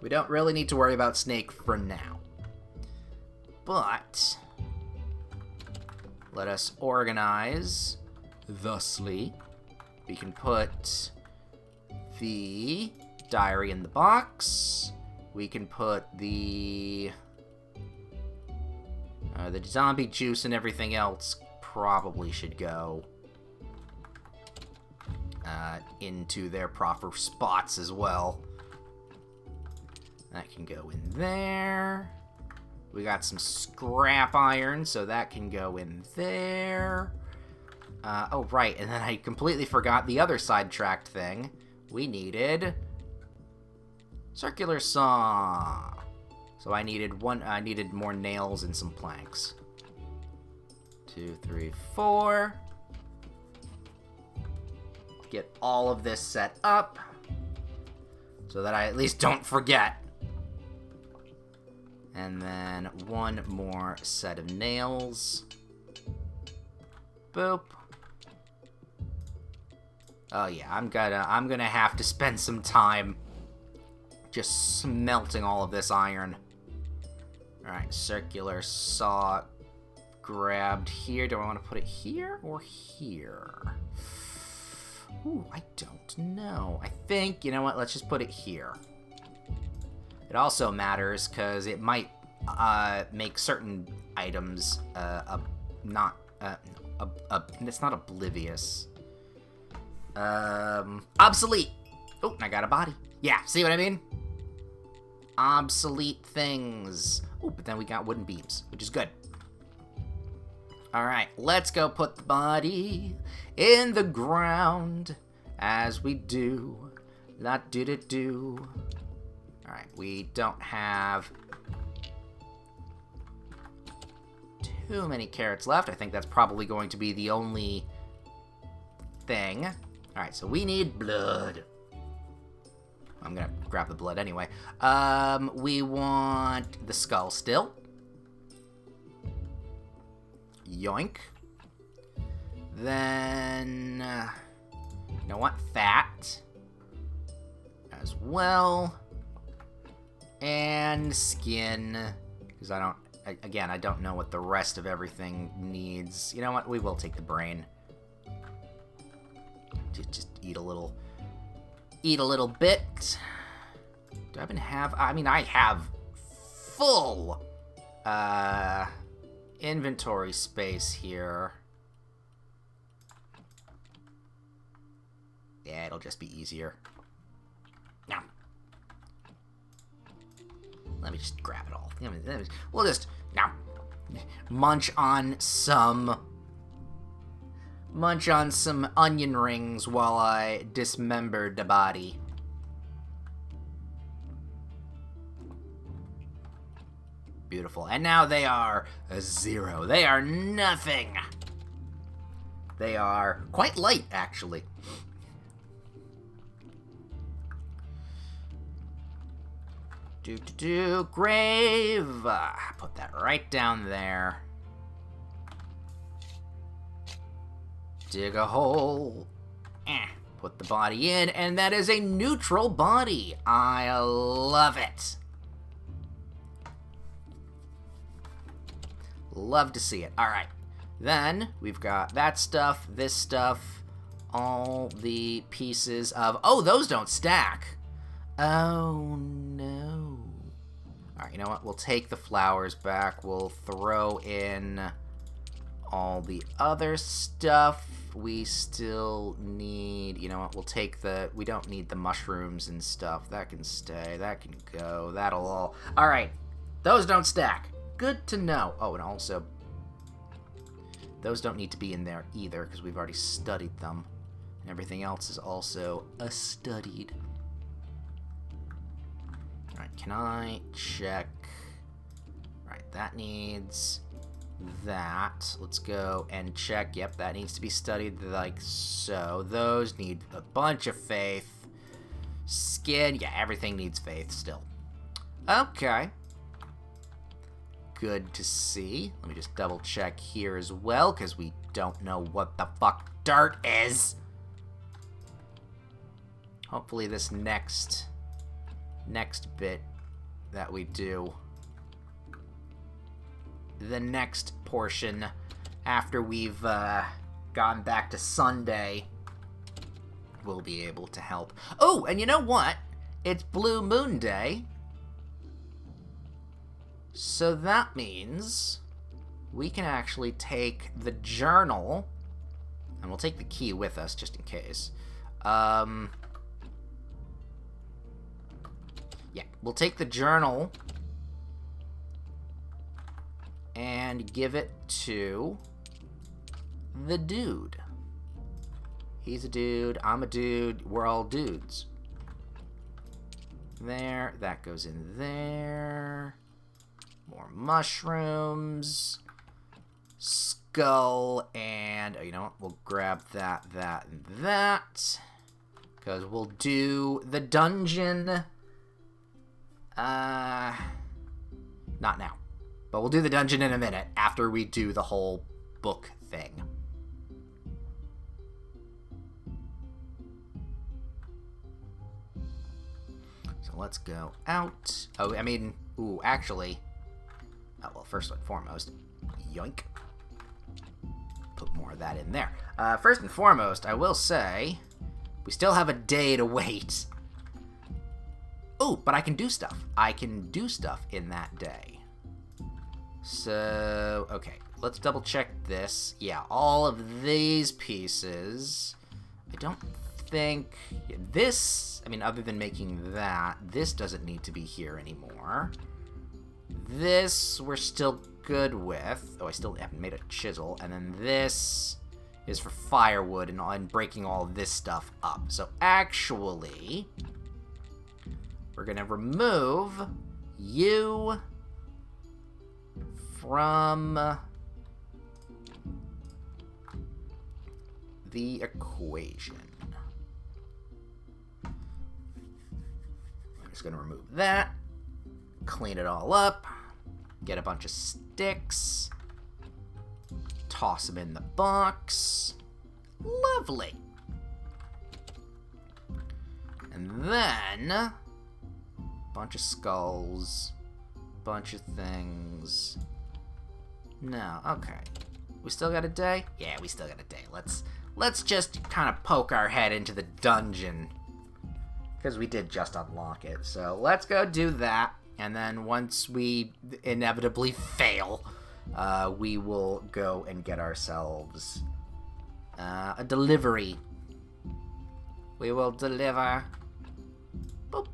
we don't really need to worry about Snake for now. But let us organize thusly. We can put the diary in the box. We can put the zombie juice and everything else probably should go into their proper spots as well. That can go in there. We got some scrap iron, so that can go in there. Oh, right, and then I completely forgot the other sidetracked thing. We needed circular saw. So I needed more nails and some planks. 2, 3, 4. Get all of this set up so that I at least don't forget. And then one more set of nails. Boop. Oh yeah, I'm gonna have to spend some time just smelting all of this iron. Alright, circular saw grabbed here. Do I want to put it here or here? Ooh, I don't know. I think, you know what, let's just put it here. It also matters because it might make certain items it's not oblivious. Obsolete. Oh, I got a body. Yeah, see what I mean? Obsolete things. Oh, but then we got wooden beams, which is good. Alright, let's go put the body in the ground as we do. Not do-do-do. Alright, we don't have too many carrots left. I think that's probably going to be the only thing. Alright, so we need blood. I'm gonna grab the blood anyway. We want the skull still. Yoink. Then, you know what? Fat as well. And skin, because I don't know what the rest of everything needs. You know what? We will take the brain. Just eat a little bit. Do I even have? I mean, I have full inventory space here. Yeah, it'll just be easier. Now, let me just grab it all. We'll just now munch on some onion rings while I dismember the body. Beautiful. And now they are a 0. They are nothing. They are quite light, actually. Grave. Put that right down there. Dig a hole. Put the body in, and that is a neutral body. I love it. Love to see it. All right. Then we've got that stuff, this stuff, all the pieces of... Oh, those don't stack. Oh, no. All right, you know what? We'll take the flowers back. We'll throw in all the other stuff. We still need... You know what? We'll take the... We don't need the mushrooms and stuff. That can stay. That can go. That'll all... All right. Those don't stack. Good to know. Oh, and also... Those don't need to be in there either, because we've already studied them. And everything else is also studied. Alright, can I check... Alright, that needs that. Let's go and check. Yep, that needs to be studied like so. Those need a bunch of faith. Skin, yeah, everything needs faith still. Okay. Good to see. Let me just double check here as well, because we don't know what the fuck dirt is. Hopefully this next bit that we do, the next portion after we've gone back to Sunday, will be able to help. Oh, and you know what? It's Blue Moon Day. So that means we can actually take the journal, and we'll take the key with us just in case. Yeah, we'll take the journal and give it to the dude. He's a dude, I'm a dude, we're all dudes. There, that goes in there. More mushrooms. Skull. And, oh, you know what? We'll grab that, and that. Because we'll do the dungeon. Not now. But we'll do the dungeon in a minute after we do the whole book thing. So let's go out. Oh, I mean, ooh, actually... Oh, well, first and foremost, yoink. Put more of that in there. First and foremost, I will say, We still have a day to wait. Oh, but I can do stuff. I can do stuff in that day. So, okay. Let's double check this. Yeah, all of these pieces. I don't think... This, I mean, other than making that, this doesn't need to be here anymore. This, we're still good with. Oh, I still haven't made a chisel. And then this is for firewood and breaking all of this stuff up. So actually, we're going to remove you from the equation. I'm just going to remove that, clean it all up, get a bunch of sticks, toss them in the box. Lovely. And then, bunch of skulls, bunch of things. No, okay. We still got a day? Yeah, we still got a day. Let's just kind of poke our head into the dungeon, because we did just unlock it. So let's go do that, and then once we inevitably fail, we will go and get ourselves a delivery. We will deliver. Boop.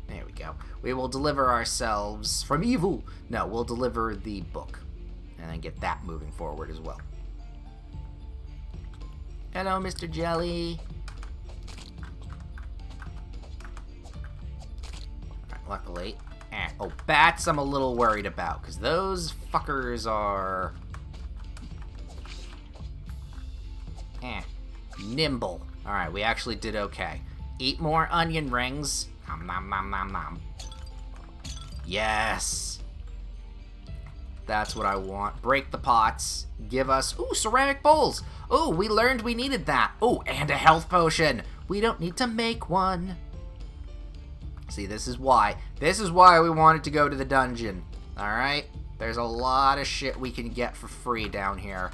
There we go. We will deliver ourselves from evil. No, we'll deliver the book, and then get that moving forward as well. Hello, Mr. Jelly. Alright, luckily. Oh, bats I'm a little worried about, because those fuckers are... nimble. Alright, we actually did okay. Eat more onion rings. Nom nom nom nom nom. Yes! That's what I want. Break the pots. Give us... Ooh, ceramic bowls! Ooh, we learned we needed that. Ooh, and a health potion. We don't need to make one. See, this is why. This is why we wanted to go to the dungeon. Alright? There's a lot of shit we can get for free down here.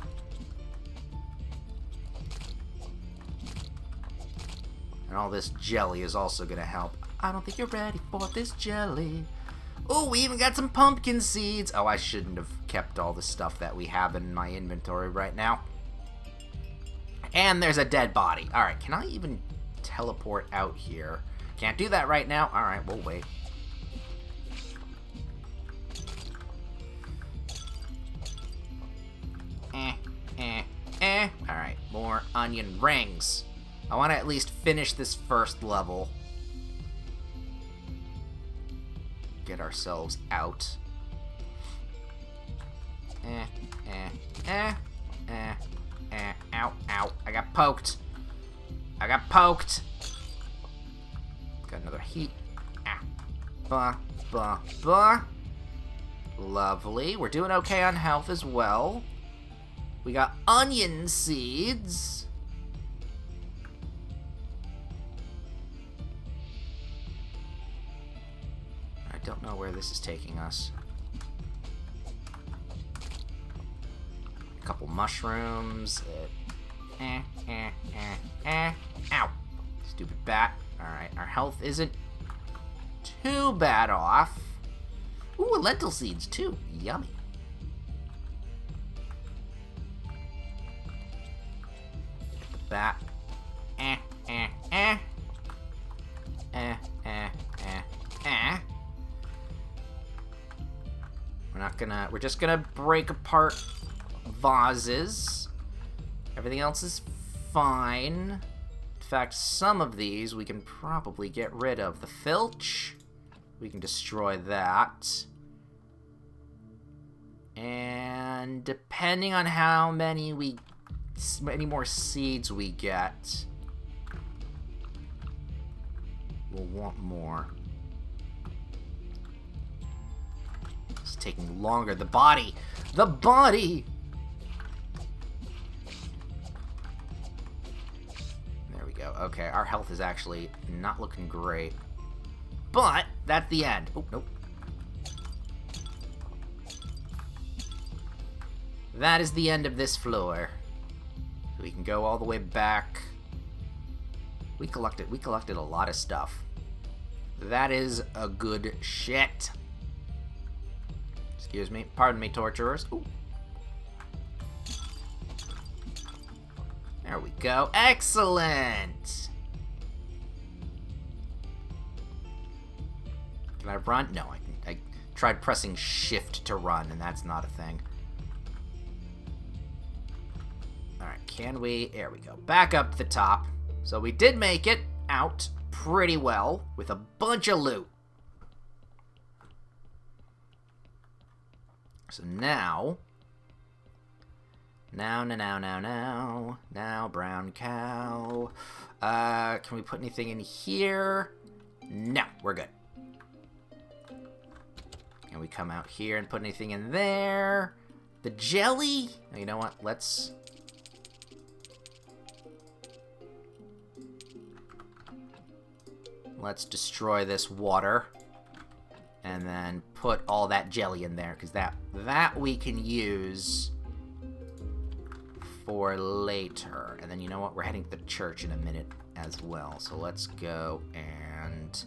And all this jelly is also going to help. I don't think you're ready for this jelly. Oh, we even got some pumpkin seeds. Oh, I shouldn't have kept all the stuff that we have in my inventory right now. And there's a dead body. Alright, can I even teleport out here? Can't do that right now. Alright, we'll wait. Alright, more onion rings. I want to at least finish this first level. Get ourselves out. Ow, ow. I got poked. I got poked. Got another heat. Ah. Bah, bah, bah. Lovely. We're doing okay on health as well. We got onion seeds. I don't know where this is taking us. A couple mushrooms. Ow. Stupid bat. Alright, our health isn't too bad off. Ooh, lentil seeds too. Yummy. Get the bat. We're just gonna break apart vases. Everything else is fine. In fact, some of these we can probably get rid of. The filch, we can destroy that. And depending on how many more seeds we get, we'll want more. It's taking longer. The body! The body! There we go. Okay, our health is actually not looking great. But, that's the end. Oh, nope. that is the end of this floor. We can go all the way back. We collected a lot of stuff. That is a good shit. Excuse me. Pardon me, torturers. Ooh. There we go. Excellent! Can I run? No, I tried pressing shift to run, and that's not a thing. Alright, can we? There we go. Back up to the top. So we did make it out pretty well with a bunch of loot. So now, brown cow. Can we put anything in here? No, we're good. Can we come out here and put anything in there? The jelly? Oh, you know what? Let's destroy this water. And then put all that jelly in there, because that we can use for later. And then you know what? We're heading to the church in a minute as well. So let's go and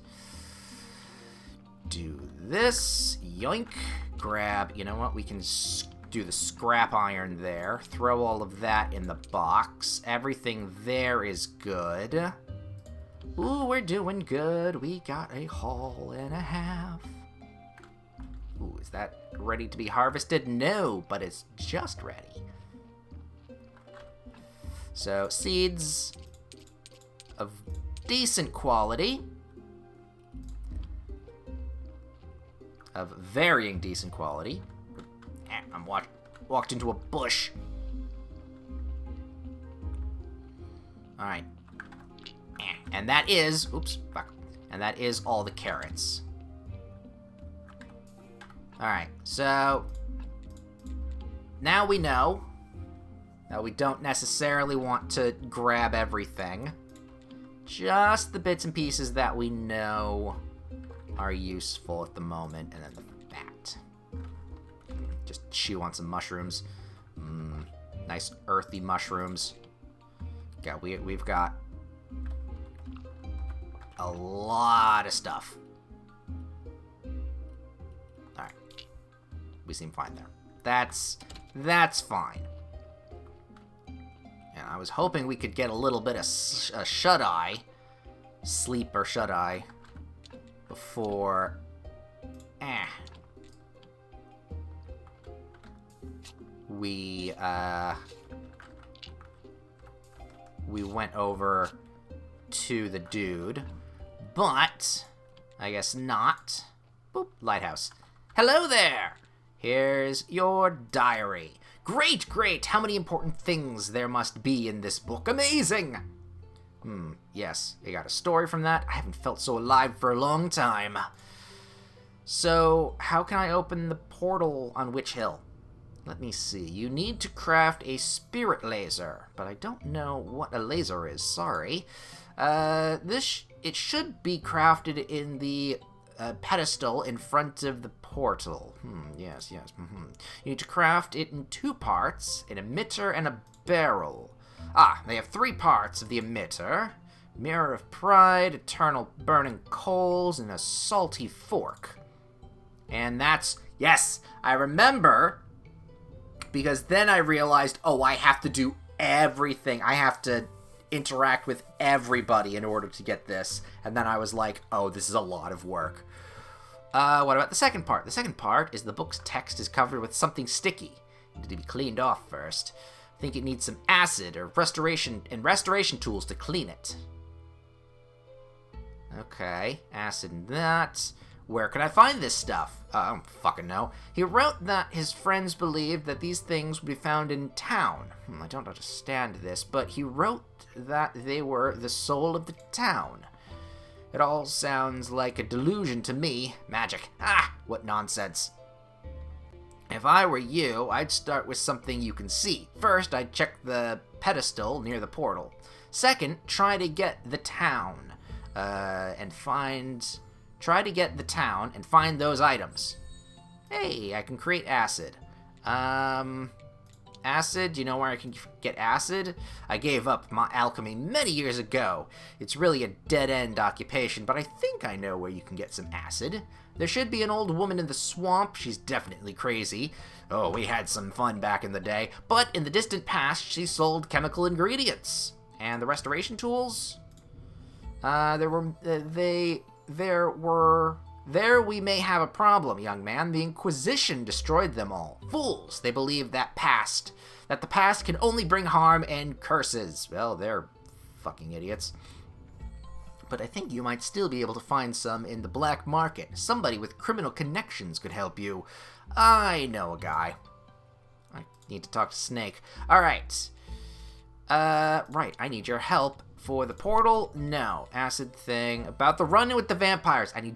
do this. Yoink. Grab, you know what? We can do the scrap iron there. Throw all of that in the box. Everything there is good. Ooh, we're doing good. We got a haul and a half. Ooh, is that ready to be harvested? No, but it's just ready. So, seeds of decent quality. Of varying decent quality. I'm walked into a bush. Alright. And that is... Oops, fuck. And that is all the carrots. Alright, so... Now we know that we don't necessarily want to grab everything. Just the bits and pieces that we know are useful at the moment. And then the fat. Just chew on some mushrooms. Nice earthy mushrooms. Yeah, we've got a lot of stuff. Alright. We seem fine there. That's fine. And I was hoping we could get a little bit of shut-eye. Sleep or shut-eye. Before... We went over to the dude. But, I guess not. Boop, lighthouse. Hello there! Here's your diary. Great, great! How many important things there must be in this book. Amazing! Yes, you got a story from that? I haven't felt so alive for a long time. So, how can I open the portal on Witch Hill? Let me see. You need to craft a spirit laser, but I don't know what a laser is. Sorry. It should be crafted in the pedestal in front of the portal. Yes. You need to craft it in 2 parts, an emitter and a barrel. They have 3 parts of the emitter. Mirror of Pride, eternal burning coals, and a salty fork. And that's... Yes, I remember... Because then I realized, I have to do everything. I have to interact with everybody in order to get this. And then I was like, this is a lot of work. What about the second part? The second part is the book's text is covered with something sticky. It needs to be cleaned off first. I think it needs some acid or restoration tools to clean it. Okay, acid and that. Where can I find this stuff? I don't fucking know. He wrote that his friends believed that these things would be found in town. I don't understand this, but he wrote that they were the soul of the town. It all sounds like a delusion to me. Magic. What nonsense. If I were you, I'd start with something you can see. First, I'd check the pedestal near the portal. Second, try to get the town, Try to get the town and find those items. Hey, I can create acid. Acid? Do you know where I can get acid? I gave up my alchemy many years ago. It's really a dead-end occupation, but I think I know where you can get some acid. There should be an old woman in the swamp. She's definitely crazy. Oh, we had some fun back in the day. But in the distant past, she sold chemical ingredients. And the restoration tools? There we may have a problem, young man. The Inquisition destroyed them all. Fools! They believe that the past can only bring harm and curses. Well, they're fucking idiots. But I think you might still be able to find some in the black market. Somebody with criminal connections could help you. I know a guy. I need to talk to Snake. Alright. Right, I need your help. For the portal, no. Acid thing. About the run-in with the vampires, I need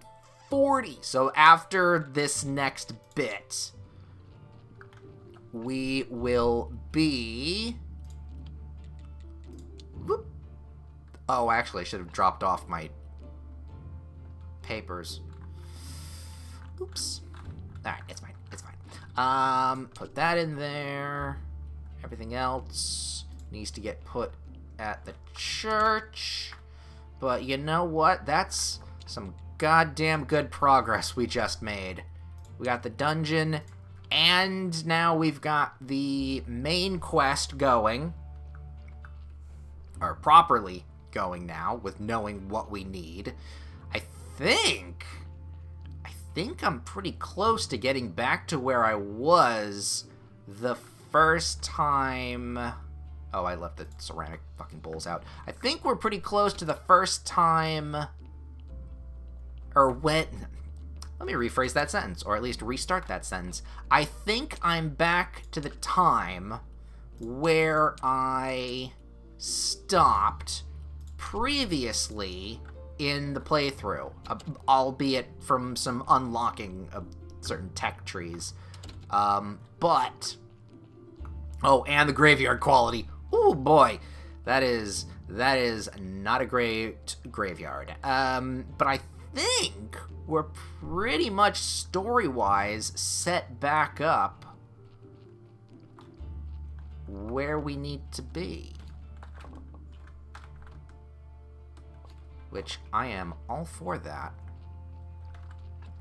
40. So after this next bit, we will be... Whoop. Oh, actually, I should have dropped off my papers. Oops. Alright, it's fine. It's fine. Put that in there. Everything else needs to get put at the church. But you know what? That's some goddamn good progress we just made. We got the dungeon, and now we've got the main quest going. Or properly going now, with knowing what we need. I think I'm pretty close to getting back to where I was the first time... Oh, I left the ceramic fucking bowls out. I think we're pretty close to the first time... Or when... Let me rephrase that sentence, or at least restart that sentence. I think I'm back to the time where I stopped previously in the playthrough, albeit from some unlocking of certain tech trees. But... Oh, and the graveyard quality. Ooh, boy. That is not a great graveyard. But I think we're pretty much story-wise set back up where we need to be. Which I am all for that.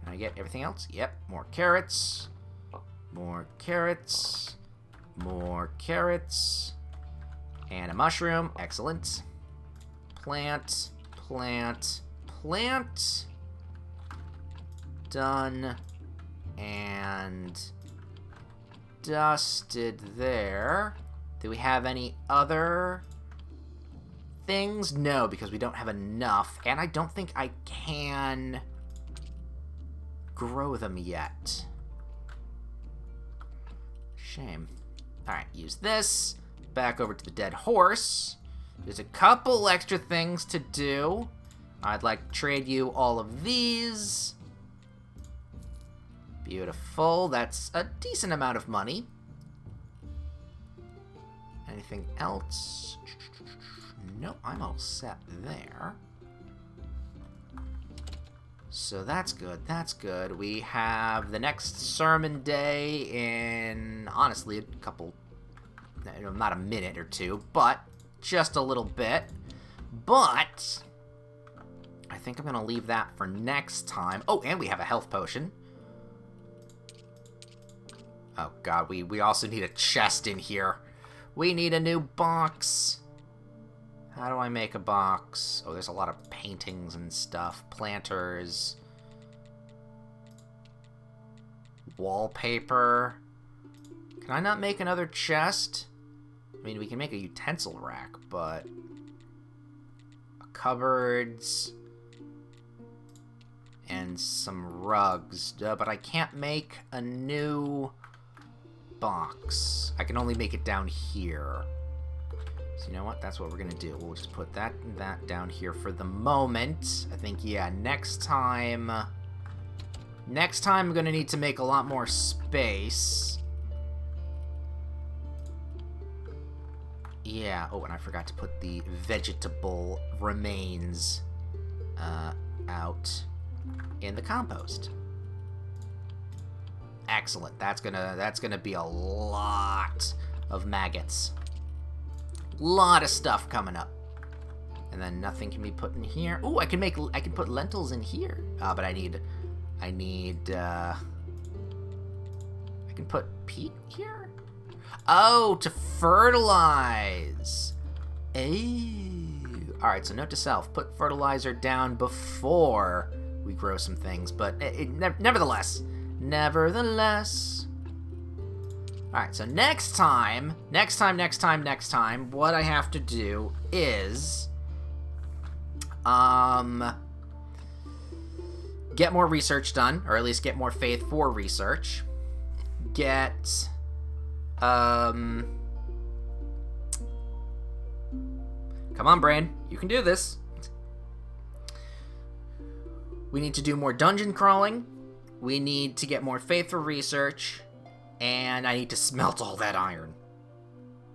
Can I get everything else? Yep, more carrots. More carrots. More carrots. And a mushroom. Excellent. Plant. Plant. Plant. Done. And dusted there. Do we have any other things? No, because we don't have enough. And I don't think I can grow them yet. Shame. Alright, use this. Back over to the dead horse. There's a couple extra things to do. I'd like to trade you all of these. Beautiful. That's a decent amount of money. Anything else? Nope, I'm all set there. So that's good, that's good. We have the next sermon day in, honestly, a couple, not a minute or two, but just a little bit. But I think I'm going to leave that for next time. Oh, and we have a health potion. Oh, God, we also need a chest in here. We need a new box. How do I make a box? Oh, there's a lot of paintings and stuff. Planters. Wallpaper. Can I not make another chest? I mean, we can make a utensil rack, but... Cupboards. And some rugs. But I can't make a new box. I can only make it down here. So you know what? That's what we're going to do. We'll just put that and that down here for the moment. I think, yeah, next time I'm going to need to make a lot more space. Yeah. Oh, and I forgot to put the vegetable remains out in the compost. Excellent. That's gonna be a lot of maggots. Lot of stuff coming up. And then nothing can be put in here. Ooh, I can put lentils in here. But I can put peat here? Oh, to fertilize. Alright, so note to self. Put fertilizer down before we grow some things. But nevertheless. Alright, so next time, what I have to do is... get more research done, or at least get more faith for research. Get... Come on, brain. You can do this. We need to do more dungeon crawling. We need to get more faith for research. And I need to smelt all that iron.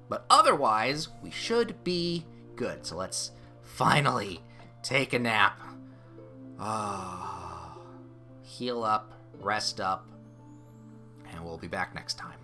But otherwise, we should be good. So let's finally take a nap. Heal up, rest up, and we'll be back next time.